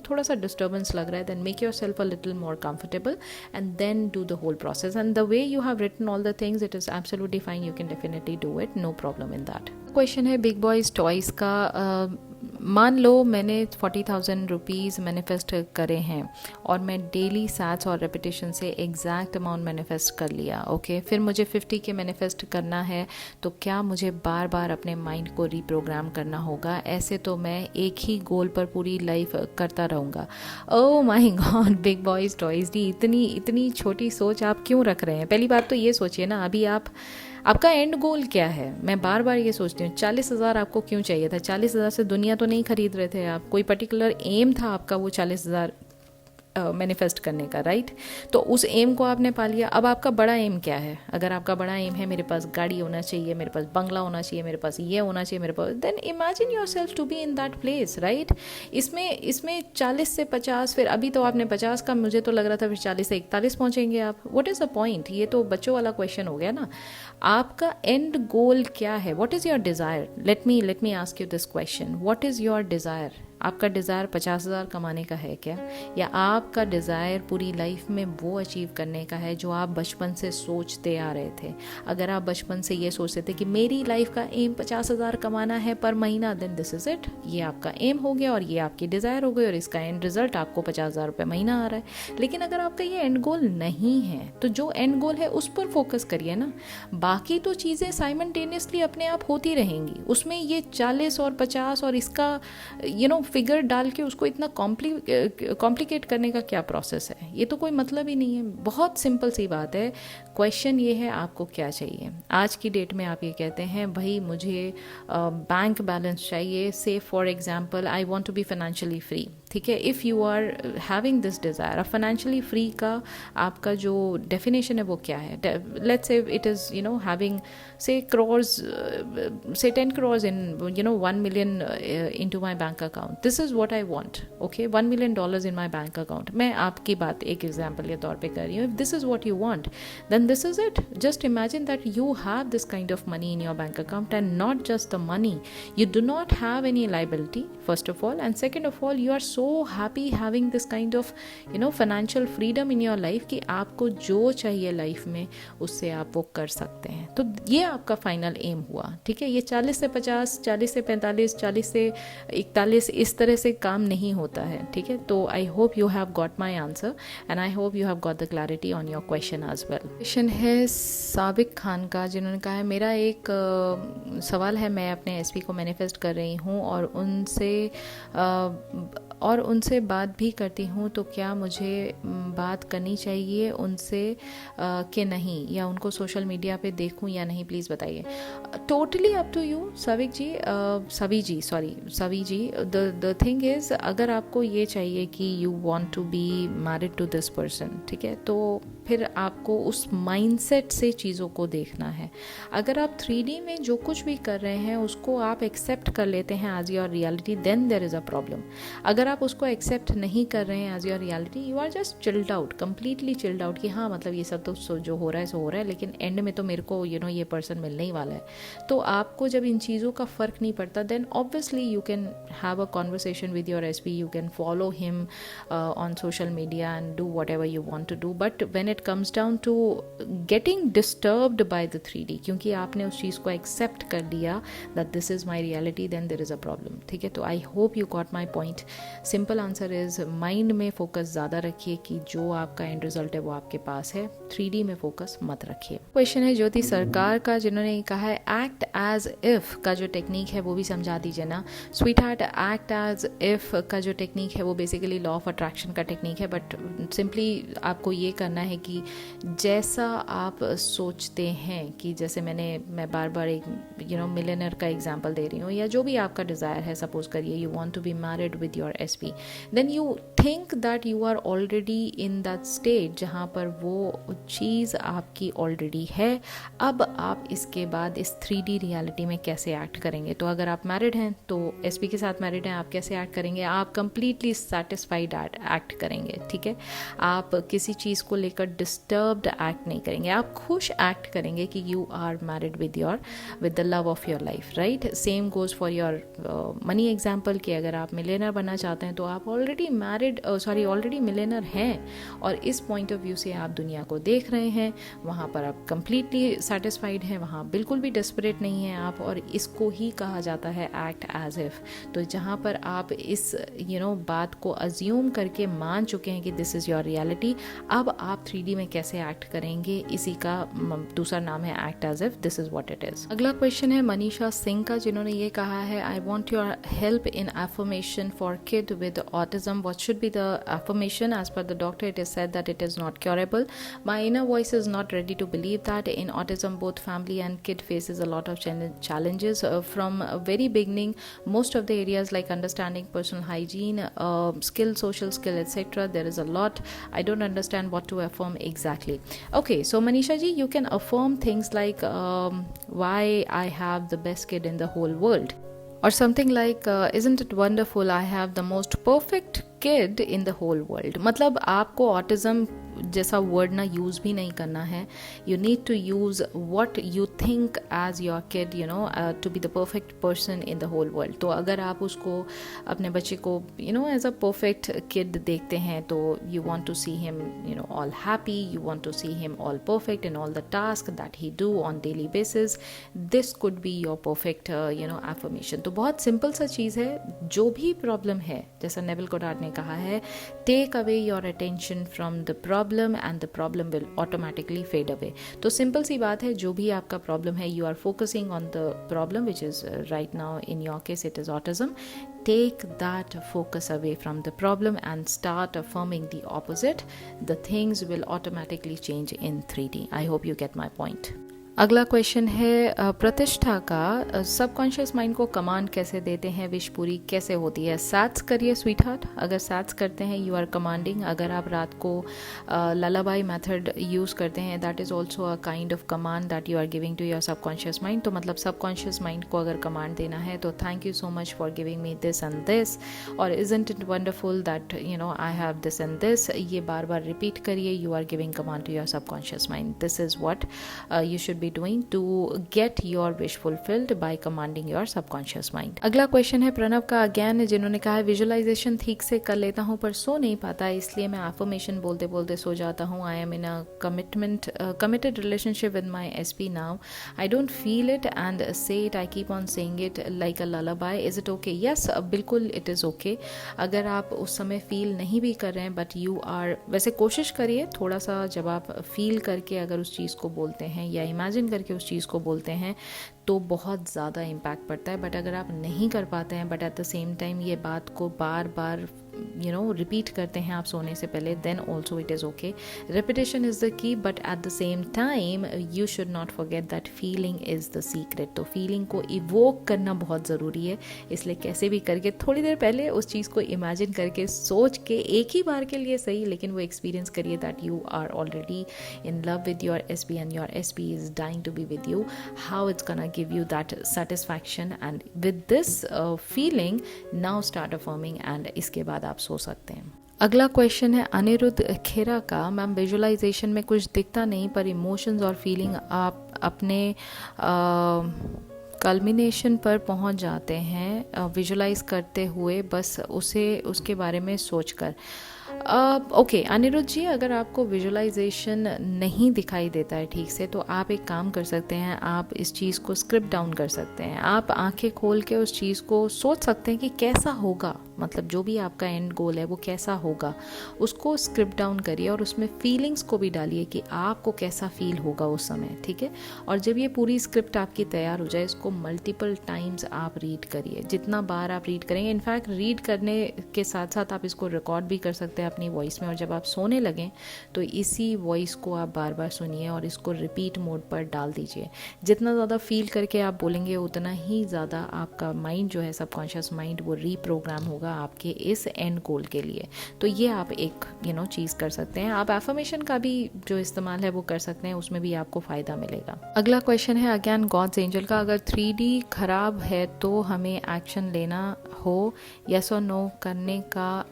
थोड़ा सा डिस्टर्बेंस लग रहा है, then make yourself a little more comfortable and then do the whole process, and the way you have written all the things, it is absolutely fine, you can definitely do it, no problem in that. Question है big boys toys का। मान लो मैंने 40,000 rupees manifest करे हैं और मैं daily SATS और repetition से एग्जैक्ट अमाउंट मैनिफेस्ट कर लिया, ओके। फिर मुझे 50 के मैनिफेस्ट करना है, तो क्या मुझे बार बार अपने माइंड को रीप्रोग्राम करना होगा? ऐसे तो मैं एक ही गोल पर पूरी लाइफ करता रहूँगा। Oh my God, big boys toys D, इतनी छोटी सोच आप क्यों रख रहे हैं? पहली बात तो ये सोचिए ना, अभी आपका एंड गोल क्या है? मैं बार बार ये सोचती हूँ, 40,000 आपको क्यों चाहिए था? 40,000 से दुनिया तो नहीं खरीद रहे थे आप, कोई पर्टिकुलर एम था आपका वो 40,000 मैनिफेस्ट करने का, राइट? तो उस एम को आपने पा लिया। अब आपका बड़ा एम क्या है? अगर आपका बड़ा एम है मेरे पास गाड़ी होना चाहिए, मेरे पास बंगला होना चाहिए, मेरे पास ये होना चाहिए, मेरे पास, then imagine yourself to be in that place, right? इसमें 40 से 50, फिर अभी तो आपने 50 का, मुझे तो लग रहा था फिर 40 से 41 पहुंचेंगे आप। What is the point? ये तो बच्चों वाला क्वेश्चन हो गया ना। आपका एंड गोल क्या है? What is your desire? Let me ask you this question, what is your desire? आपका डिज़ायर 50,000 कमाने का है क्या? या आपका डिज़ायर पूरी लाइफ में वो अचीव करने का है जो आप बचपन से सोचते आ रहे थे? अगर आप बचपन से ये सोचते थे कि मेरी लाइफ का एम 50,000 कमाना है पर महीना, देन दिस इज़ इट, ये आपका एम हो गया और ये आपकी डिज़ायर हो गई और इसका एंड रिजल्ट आपको 50,000 रुपये महीना आ रहा है। लेकिन अगर आपका ये एंड गोल नहीं है, तो जो एंड गोल है उस पर फोकस करिए ना। बाकी तो चीज़ें साइमल्टेनियसली अपने आप होती रहेंगी। उसमें ये 40 और 50 और इसका फिगर डाल के उसको इतना कॉम्प्लिकेट करने का क्या प्रोसेस है? ये तो कोई मतलब ही नहीं है। बहुत सिंपल सी बात है। क्वेश्चन ये है आपको क्या चाहिए। आज की डेट में आप ये कहते हैं भाई मुझे बैंक बैलेंस चाहिए, say for example I want to be financially free, ठीक है। If you are having this desire, अब फाइनेंशियली फ्री का आपका जो डेफिनेशन है वो क्या है? Let's say it is having से crores, say 10 crores in 1 million into my bank account. This is what I want, okay? $1 million in my bank account. मैं आपकी बात एक एग्जाम्पल के तौर पे कर रही हूँ. If this is what you want, then this is it. Just imagine that you have this kind of money in your bank account, and not just the money. You do not have any liability, first of all, and second of all, you are so happy having this kind of financial freedom in your life कि आपको जो चाहिए life में उससे आप वो कर सकते हैं. तो ये आपका फाइनल एम हुआ, ठीक है. ये 40 से 50, 40 से 45, 40 से 41 इस तरह से काम नहीं होता है, ठीक है. तो I hope you have got my answer and I hope you have got the clarity on your question as well. Question है साबिक खान का, जिन्होंने कहा है मेरा एक सवाल है, मैं अपने एसपी को मैनिफेस्ट कर रही हूँ और उनसे बात भी करती हूँ, तो क्या मुझे बात करनी चाहिए उनसे कि नहीं, या उनको सोशल मीडिया पे देखूँ या नहीं, प्लीज़ बताइए. टोटली अप टू यू सवी जी. द थिंग इज़, अगर आपको ये चाहिए कि you want to be married to this person, ठीक है, तो फिर आपको उस माइंडसेट से चीज़ों को देखना है. अगर आप 3D में जो कुछ भी कर रहे हैं उसको आप एक्सेप्ट कर लेते हैं as your reality, then there is a problem. अगर आप उसको एक्सेप्ट नहीं कर रहे हैं as your reality, you are just chilled out, completely chilled out कि हाँ मतलब ये सब तो जो हो रहा है सो हो रहा है, लेकिन एंड में तो मेरे को ये पर्सन मिलने ही वाला है. तो आपको जब इन चीज़ों का फ़र्क नहीं पड़ता, then obviously you can have a conversation with your SP, you can follow him on social media and do whatever you want to do. But when it comes down to getting disturbed by the 3D, क्योंकि आपने उस चीज़ को accept कर लिया that this is my reality, then there is a problem, ठीक है. तो I hope you got my point. Simple answer is, mind में फोकस ज़्यादा रखिए कि जो आपका एंड रिजल्ट है वो आपके पास है, 3D में फोकस मत रखिए. क्वेश्चन है ज्योति सरकार का, जिन्होंने कहा है एक्ट एज इफ का जो टेक्निक है वो भी समझा दीजिए ना. Sweetheart, act as if का जो टेक्निक है वो बेसिकली लॉ ऑफ अट्रैक्शन का टेक्निक है, बट सिंपली आपको ये करना है कि जैसा आप सोचते हैं, कि जैसे मैं बार बार एक मिलियनर का एग्जांपल दे रही हूँ, या जो भी आपका डिज़ायर है, सपोज करिए you want to be married with your SP, then you think that you are already in that state जहाँ पर वो चीज़ आपकी ऑलरेडी है। अब आप इसके बाद इस 3D रियलिटी में कैसे एक्ट करेंगे। तो अगर आप मैरिड हैं तो एसपी के साथ मैरिड हैं, आप कैसे एक्ट करेंगे, आप कंप्लीटली सेटिस्फाइड एक्ट करेंगे, ठीक है। आप किसी चीज़ को लेकर डिस्टर्ब्ड एक्ट नहीं करेंगे, आप खुश एक्ट करेंगे कि you are married with the love of your life, right. Same goes for your money example कि अगर आप मिलियनर बनना चाहते हैं तो आप ऑलरेडी ऑलरेडी मिलियनर हैं और इस पॉइंट ऑफ व्यू से आप दुनिया को देख रहे हैं, वहाँ पर आप कंप्लीटली सेटिस्फाइड हैं, वहाँ बिल्कुल भी डेस्परेट नहीं हैं आप। और इसको ही कहा जाता है एक्ट एज इफ। तो जहाँ पर आप इस बात को अज्यूम करके मान चुके हैं कि दिस इज़ योर रियलिटी, अब आप 3D में कैसे एक्ट करेंगे, इसी का दूसरा नाम है act as if. This is what it is. अगला क्वेश्चन है मनीषा सिंह का, जिन्होंने ये कहा है, I want your help in affirmation for kid with autism. What should be the affirmation? As per the doctor it is said that it is not curable. My inner voice is not ready to believe that. In autism, both family and kid faces a lot of challenges from very beginning. Most of the areas like understanding personal hygiene, social skill, etc. There is a lot. I don't understand what to affirm exactly. Okay, so Manisha ji, you can affirm things like why I have the best kid in the whole world. Or something like isn't it wonderful, I have the most perfect kid in the whole world. मतलब आपको autism जैसा word ना use भी नहीं करना है. You need to use what you think as your kid, to be the perfect person in the whole world. तो अगर आप उसको, अपने बच्चे को एज अ परफेक्ट किड देखते हैं, तो you want to see him all happy, you want to see him all perfect in all the task that he do on daily basis. This could be your perfect affirmation. तो बहुत simple सा चीज़ है. जो भी problem है, जैसा Neville Goddard ने कहा है, take away your attention from the problem and the problem will automatically fade away. तो सिंपल सी बात है, जो भी आपका प्रॉब्लम है, you are focusing on the problem which is right now in your case it is autism. Take that focus away from the problem and start affirming the opposite. The things will automatically change in 3D. I hope you get my point. अगला question है प्रतिष्ठा का, subconscious mind को command कैसे देते हैं, wish पूरी कैसे होती है. सैट्स करिए स्वीट हार्ट. अगर सैट्स करते हैं, यू आर कमांडिंग. अगर आप रात को ललाबाई मेथड यूज़ करते हैं, that is also a kind of command that you are giving to your subconscious mind. तो मतलब सबकॉन्शियस माइंड को अगर कमांड देना है, तो thank you so much for giving me this and this, और isn't it wonderful that I have this and this. ये बार बार रिपीट करिए. You are giving command to your subconscious mind. This is what you should be doing to get your wish fulfilled by commanding your subconscious mind. अगला question है प्रणव का again, जिन्होंने कहा है विजुअलाइजेशन ठीक से कर लेता हूँ पर सो नहीं पाता, इसलिए मैं एफर्मेशन बोलते बोलते सो जाता हूँ. I am in a committed relationship with my SP now. I don't feel it and say it. I keep on saying it like a lullaby. Is it okay? Yes, बिल्कुल it is okay. अगर आप उस समय feel नहीं भी कर रहे हैं, बट यू आर, वैसे कोशिश करिए थोड़ा सा, जब आप फील करके अगर उस चीज़ को बोलते हैं या इमेजिन करके उस चीज़ को बोलते हैं, तो बहुत ज़्यादा इम्पैक्ट पड़ता है. बट अगर आप नहीं कर पाते हैं, but at the same time ये बात को बार बार रिपीट करते हैं आप सोने से पहले, then also it is okay. Repetition is the key, but at the same time you should not forget that feeling is the secret. तो फीलिंग को इवोक करना बहुत ज़रूरी है. इसलिए कैसे भी करके थोड़ी देर पहले उस चीज़ को इमेजिन करके, सोच के, एक ही बार के लिए सही, लेकिन वो एक्सपीरियंस करिए that you are already in love with your SP and your SP is dying to be with you. How it's gonna give you that satisfaction, and with this feeling now start affirming, and इसके बाद आप सो सकते हैं. अगला question है अनिरुद्ध खेरा का, ma'am visualisation में कुछ दिखता नहीं पर इमोशंस और फीलिंग आप अपने कल्मिनेशन पर पहुंच जाते हैं विजुअलाइज करते हुए, बस उसके बारे में सोचकर. ओके अनिरुद्ध जी, अगर आपको विजुअलाइजेशन नहीं दिखाई देता है ठीक से, तो आप एक काम कर सकते हैं, आप इस चीज़ को स्क्रिप्ट डाउन कर सकते हैं. आप आंखें खोल के उस चीज़ को सोच सकते हैं कि कैसा होगा, मतलब जो भी आपका एंड गोल है वो कैसा होगा, उसको स्क्रिप्ट डाउन करिए और उसमें फीलिंग्स को भी डालिए कि आपको कैसा फील होगा उस समय, ठीक है. और जब ये पूरी स्क्रिप्ट आपकी तैयार हो जाए, इसको मल्टीपल टाइम्स आप रीड करिए. जितना बार आप रीड करेंगे, इनफैक्ट रीड करने के साथ साथ आप इसको रिकॉर्ड भी कर सकते हैं अपनी वॉइस में, और जब आप सोने लगें तो इसी वॉइस को आप बार बार सुनिए और इसको रिपीट मोड पर डाल दीजिए. जितना ज़्यादा फील करके आप बोलेंगे, उतना ही ज़्यादा आपका माइंड जो है, सबकॉन्शियस माइंड, वो रीप्रोग्राम होगा होगा आपके इस एंड गोल के लिए। तो ये आप एक चीज़ कर सकते हैं। आप एफर्मेशन का भी जो इस्तेमाल है वो कर सकते हैं, उसमें भी आपको फ़ायदा मिलेगा। अगला क्वेश्चन है अगेन गॉड्स एंजल का, अगर 3D खराब है तो हमें एक्शन लेना हो, यस और नो करने का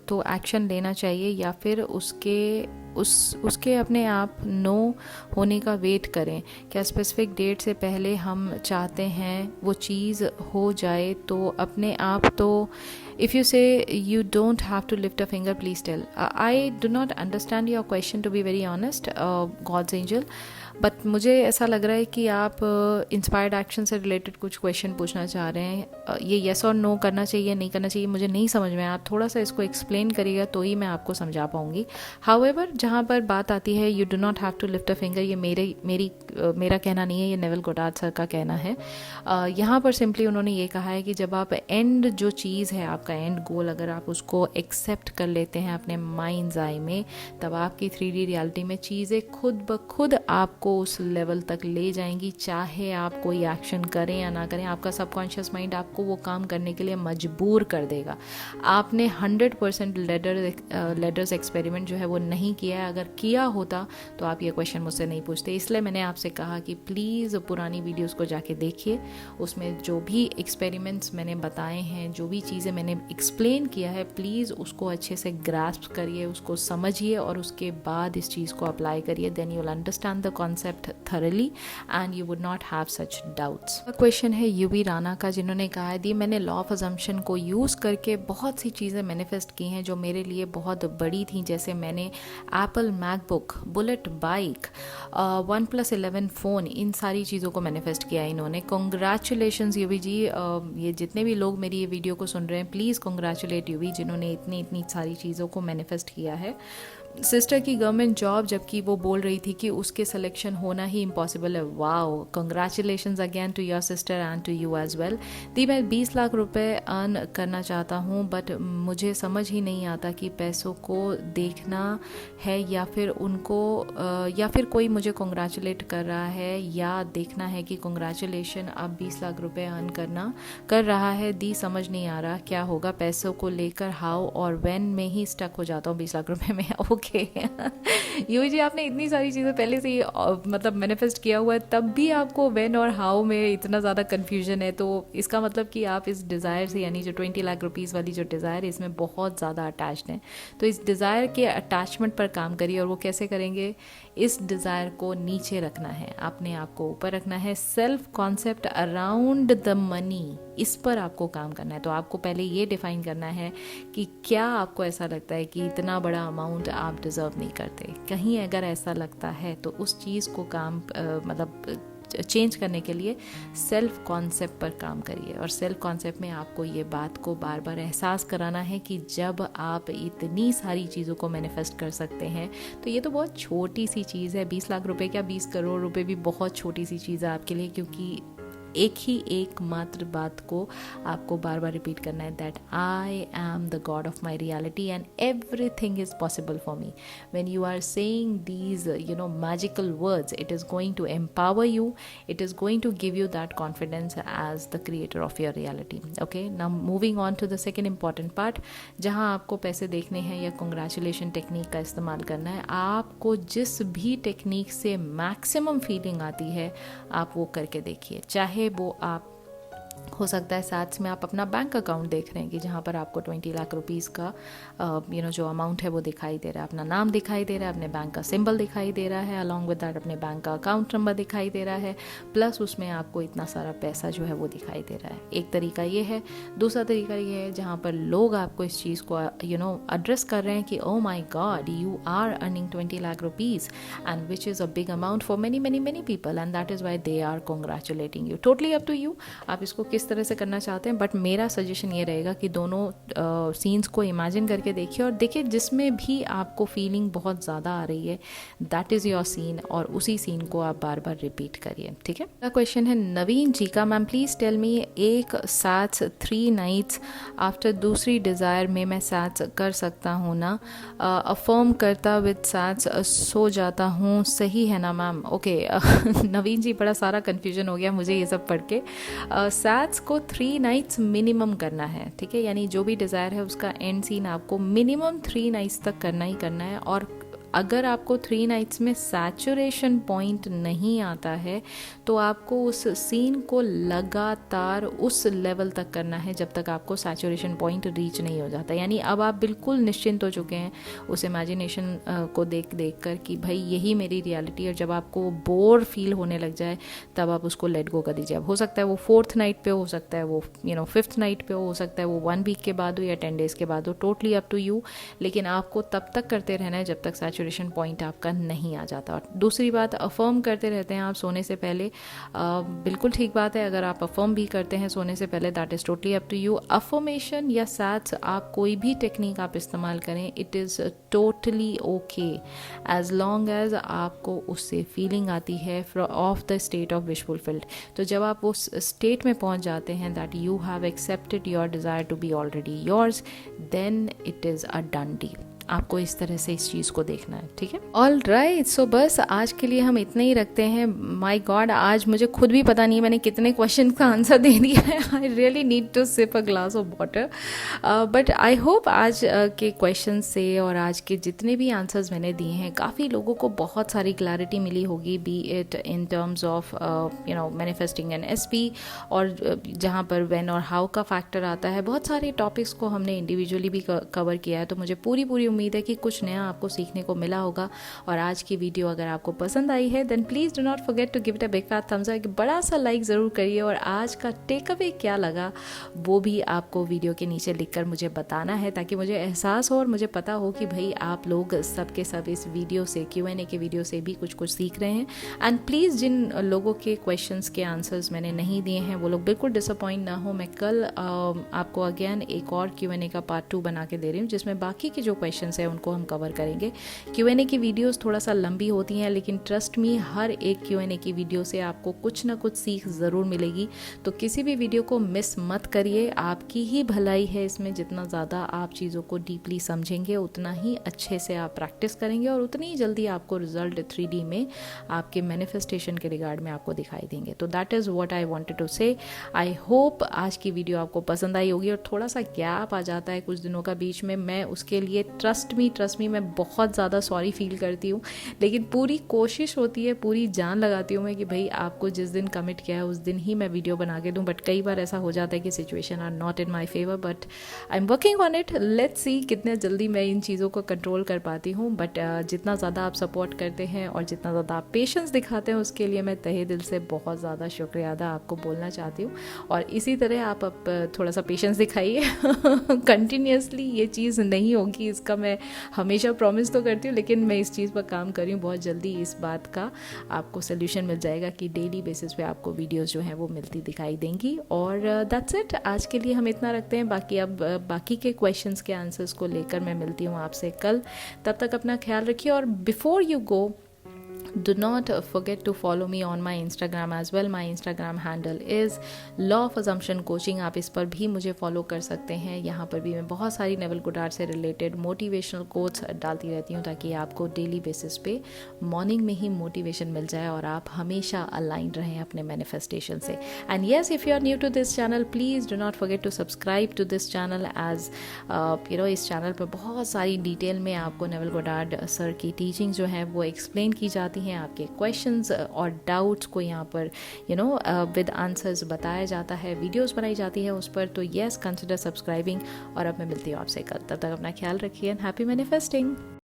तो एक्शन लेना चाहिए या फिर उसके अपने आप नो होने का वेट करें? क्या स्पेसिफिक डेट से पहले हम चाहते हैं वो चीज़ हो जाए तो अपने आप? तो if you say you don't have to lift a finger, please tell. I do not understand your question, to be very honest, God's angel. But मुझे ऐसा लग रहा है कि आप इंस्पायर्ड एक्शन से रिलेटेड कुछ क्वेश्चन पूछना चाह रहे हैं। ये येस और नो करना चाहिए नहीं करना चाहिए मुझे नहीं समझ में, आप थोड़ा सा इसको एक्सप्लेन करिएगा तो ही मैं आपको समझा पाऊँगी। हाउएवर जहाँ पर बात आती है you do not have to lift a finger, ये मेरा कहना नहीं है, ये नेविल गोडार्ड सर का कहना है। यहाँ पर सिंपली उन्होंने ये कहा है कि जब आप एंड जो चीज़ है आपका एंड गोल, अगर आप उसको एक्सेप्ट कर लेते हैं अपने माइंड्स आई में, तब आपकी 3D रियलिटी में चीज़ें खुद ब खुद आपको उस लेवल तक ले जाएंगी। चाहे आप कोई एक्शन करें या ना करें, आपका सबकॉन्शियस माइंड आपको वो काम करने के लिए मजबूर कर देगा। आपने 100% लेडर्स एक्सपेरिमेंट जो है वो नहीं किया है, अगर किया होता तो आप ये क्वेश्चन मुझसे नहीं पूछते। इसलिए मैंने आपसे कहा कि प्लीज़ पुरानी वीडियोस को जाके देखिए, उसमें जो भी एक्सपेरिमेंट्स मैंने बताए हैं, जो भी चीज़ें मैंने एक्सप्लेन किया है, प्लीज़ उसको अच्छे से ग्रास्प करिए, उसको समझिए और उसके बाद इस चीज़ को अप्लाई करिए। Then you will understand the concept thoroughly and you would not have such doubts. Question है यूवी राणा का, जिन्होंने कहा है दी मैंने लॉ ऑफ अजम्पशन को यूज़ करके बहुत सी चीज़ें मैनिफेस्ट की हैं जो मेरे लिए बहुत बड़ी थी, जैसे मैंने Apple MacBook, bullet bike, OnePlus 11 phone, इन सारी चीज़ों को मैनिफेस्ट किया इन्होंने। कॉन्ग्रेचुलेशंस यूवी जी, ये जितने भी लोग मेरी ये वीडियो को सुन रहे हैं प्लीज़ कॉन्ग्रेचुलेट यूवी जिन्होंने इतनी सारी चीज़ों को मैनिफेस्ट किया है। सिस्टर की गवर्नमेंट जॉब, जबकि वो बोल रही थी कि उसके सिलेक्शन होना ही इम्पॉसिबल है। Wow, congratulations again to your sister and to you as well. दी मैं 20 लाख रुपए अर्न करना चाहता हूँ, बट मुझे समझ ही नहीं आता कि पैसों को देखना है या फिर कोई मुझे कंग्रेचुलेट कर रहा है या देखना है कि कंग्रेचुलेशन आप 20 लाख रुपए अर्न कर रहा है। दी समझ नहीं आ रहा क्या होगा पैसों को लेकर, हाउ और व्हेन में ही स्टक हो जाता हूँ 20 लाख रुपए में। ओके यू जी, आपने इतनी सारी चीज़ें पहले से ही मतलब मैनिफेस्ट किया हुआ है, तब भी आपको व्हेन और हाउ में इतना ज़्यादा कन्फ्यूजन है, तो इसका मतलब कि आप इस डिज़ायर से, यानी जो 20 लाख रुपीज़ वाली जो डिज़ायर है, इसमें बहुत ज़्यादा अटैच्ड हैं। तो इस डिज़ायर के अटैचमेंट पर काम करिए। और वो कैसे करेंगे? इस डिज़ायर को नीचे रखना है, अपने आप को ऊपर रखना है। Self concept around the money, इस पर आपको काम करना है। तो आपको पहले ये डिफाइन करना है कि क्या आपको ऐसा लगता है कि इतना बड़ा अमाउंट आप डिज़र्व नहीं करते। कहीं अगर ऐसा लगता है तो उस चीज़ को चेंज करने के लिए सेल्फ कॉन्सेप्ट पर काम करिए। और सेल्फ कॉन्सेप्ट में आपको ये बात को बार बार एहसास कराना है कि जब आप इतनी सारी चीज़ों को मैनिफेस्ट कर सकते हैं तो ये तो बहुत छोटी सी चीज़ है। 20 लाख रुपए क्या, 20 करोड़ रुपए भी बहुत छोटी सी चीज़ है आपके लिए, क्योंकि एक मात्र बात को आपको बार बार रिपीट करना है, that I am the god of my reality and everything is possible for me. When you are saying these magical words, it is going to empower you, it is going to give you that confidence as the creator of your reality. Okay, now moving on to the second important part, जहाँ आपको पैसे देखने हैं या congratulation technique का इस्तेमाल करना है। आपको जिस भी टेक्निक से मैक्सिमम फीलिंग आती है आप वो करके देखिए। चाहे वो आप हो सकता है साथ में आप अपना बैंक अकाउंट देख रहे हैं कि जहाँ पर आपको 20 लाख रुपीज़ का जो अमाउंट है वो दिखाई दे रहा है, अपना नाम दिखाई दे रहा है, अपने बैंक का सिंबल दिखाई दे रहा है, अलॉन्ग विद दैट अपने बैंक का अकाउंट नंबर दिखाई दे रहा है, प्लस उसमें आपको इतना सारा पैसा जो है वो दिखाई दे रहा है। एक तरीका ये है। दूसरा तरीका ये है जहाँ पर लोग आपको इस चीज़ को एड्रेस कर रहे हैं कि oh my god, you are earning 20 lakh rupees and which is a big amount for many people and that is why they are congratulating you. Totally up to you, आप इसको किस तरह से करना चाहते हैं, बट मेरा सजेशन ये रहेगा कि दोनों सीन्स को इमेजिन करके देखिए और देखिए जिसमें भी आपको फीलिंग बहुत ज़्यादा आ रही है, दैट इज़ योर सीन, और उसी सीन को आप बार बार रिपीट करिए। ठीक है। अगला क्वेश्चन है नवीन जी का, मैम प्लीज़ टेल मी, एक साथ 3 नाइट्स आफ्टर दूसरी डिज़ायर में मैं साथ कर सकता हूँ ना? अफर्म करता विद साथ सो जाता हूँ, सही है ना मैम? ओके नवीन जी, बड़ा सारा कन्फ्यूजन हो गया मुझे ये सब पढ़ के। साथ सैट्स को 3 नाइट्स मिनिमम करना है, ठीक है। यानी जो भी डिज़ायर है उसका एंड सीन आपको मिनिमम 3 नाइट्स तक करना ही करना है। और अगर आपको 3 नाइट्स में सैचुरेशन पॉइंट नहीं आता है तो आपको उस सीन को लगातार उस लेवल तक करना है जब तक आपको सैचुरेशन पॉइंट रीच नहीं हो जाता। यानी अब आप बिल्कुल निश्चिंत हो चुके हैं उस इमेजिनेशन को देख कर कि भाई यही मेरी रियलिटी है। जब आपको बोर फील होने लग जाए तब आप उसको लेट गो कर दीजिए। अब हो सकता है वो 4th नाइट पे हो सकता है, वो 5th नाइट पे हो सकता है वो 1 वीक के बाद हो या 10 डेज़ के बाद हो, टोटली अप टू यू। लेकिन आपको तब तक करते रहना है जब तक सैचुरेशन पॉइंट आपका नहीं आ जाता। और दूसरी बात, अफर्म करते रहते हैं आप सोने से पहले, बिल्कुल ठीक बात है। अगर आप अफर्म भी करते हैं सोने से पहले, that is totally up to you. Affirmation या सैट्स, आप कोई भी टेक्निक आप इस्तेमाल करें, it is totally okay as long as आपको उससे फीलिंग आती है of the state of wish fulfilled. तो जब आप उस स्टेट में पहुंच जाते हैं that you have accepted your desire to be already yours, then it is a done deal. आपको इस तरह से इस चीज़ को देखना है, ठीक है। ऑल राइट, सो बस आज के लिए हम इतना ही रखते हैं। माय गॉड, आज मुझे खुद भी पता नहीं मैंने कितने क्वेश्चन का आंसर दे दिया है। I really need to sip a glass of water, but I hope आज के क्वेश्चन से और आज के जितने भी आंसर्स मैंने दिए हैं काफ़ी लोगों को बहुत सारी क्लैरिटी मिली होगी, be it in terms of manifesting an SP, और जहाँ पर व्हेन और हाउ का फैक्टर आता है। बहुत सारे टॉपिक्स को हमने इंडिविजुअली भी कवर किया है, तो मुझे पूरी उम्मीद है कि कुछ नया आपको सीखने को मिला होगा। और आज की वीडियो अगर आपको पसंद आई है then please do not forget to give it a big fat thumbs up, बड़ा सा लाइक ज़रूर करिए। और आज का टेक अवे क्या लगा वो भी आपको वीडियो के नीचे लिखकर मुझे बताना है, ताकि मुझे एहसास हो और मुझे पता हो कि भाई आप लोग सब के सब इस वीडियो से, Q&A के वीडियो से भी कुछ सीख रहे हैं। एंड प्लीज़ जिन लोगों के क्वेश्चंस के आंसर्स मैंने नहीं दिए हैं वो लोग बिल्कुल डिसअपॉइंट ना हो। मैं कल आपको अगेन एक और Q&A का पार्ट 2 बना के दे रही हूँ, जिसमें बाकी के जो क्वेश्चन है उनको हम कवर करेंगे। Q&A की वीडियोस थोड़ा सा लंबी होती हैं, लेकिन ट्रस्ट मी हर एक Q&A की वीडियो से आपको कुछ ना कुछ सीख ज़रूर मिलेगी। तो किसी भी वीडियो को मिस मत करिए, आपकी ही भलाई है इसमें। जितना ज़्यादा आप चीज़ों को डीपली समझेंगे उतना ही अच्छे से आप प्रैक्टिस करेंगे और उतनी ही जल्दी आपको रिजल्ट 3D में आपके मैनिफेस्टेशन के रिगार्ड में आपको दिखाई देंगे। तो that is what I wanted to say. I hope आज की वीडियो आपको पसंद आई होगी। और थोड़ा सा गैप आ जाता है कुछ दिनों का बीच में, मैं उसके लिए ट्रस्ट मी मैं बहुत ज़्यादा सॉरी फील करती हूँ, लेकिन पूरी कोशिश होती है, पूरी जान लगाती हूँ मैं कि भाई आपको जिस दिन कमिट किया है उस दिन ही मैं वीडियो बना के दूँ। बट कई बार ऐसा हो जाता है कि situation are not in my favour, but I am working on it. Let's see कितने जल्दी मैं इन चीज़ों को कंट्रोल कर पाती हूँ। बट जितना ज़्यादा आप सपोर्ट करते हैं और जितना ज़्यादा आप पेशेंस दिखाते हैं उसके लिए मैं तहे दिल से बहुत ज़्यादा शुक्रिया अदा आपको बोलना चाहती हूँ। और इसी तरह आप थोड़ा सा पेशेंस दिखाइए। कंटिन्यूसली ये चीज़ नहीं होगी, इसका मैं हमेशा प्रॉमिस तो करती हूँ, लेकिन मैं इस चीज़ पर काम कर रही हूँ। बहुत जल्दी इस बात का आपको सोल्यूशन मिल जाएगा कि डेली बेसिस पे आपको वीडियोस जो हैं वो मिलती दिखाई देंगी। और दैट्स इट, आज के लिए हम इतना रखते हैं। बाकी अब बाकी के क्वेश्चंस के आंसर्स को लेकर मैं मिलती हूँ आपसे कल। तब तक अपना ख्याल रखिए। और before you go, do not forget to follow me on my Instagram as well. My Instagram handle is Law of Assumption Coaching. आप इस पर भी मुझे फॉलो कर सकते हैं। यहाँ पर भी मैं बहुत सारी नेवल गुडार्ड से रिलेटेड मोटिवेशनल कोट्स डालती रहती हूँ, ताकि आपको डेली बेसिस पे मॉर्निंग में ही मोटिवेशन मिल जाए और आप हमेशा अलाइन रहें अपने मैनिफेस्टेशन से। And yes, if you are new to this channel, please do not forget to subscribe to this channel as इस चैनल पर बहुत सारी डिटेल में आपको नेवल गुडार्ड सर की टीचिंग जो है वो एक्सप्लेन की जाती हैं। आपके क्वेश्चंस और डाउट्स को यहाँ पर विद आंसर्स बताया जाता है, वीडियोस बनाई जाती है उस पर। तो येस, कंसिडर सब्सक्राइबिंग। और अब मैं मिलती हूँ आपसे कल। तब तक अपना ख्याल रखिए एंड हैप्पी मैनिफेस्टिंग।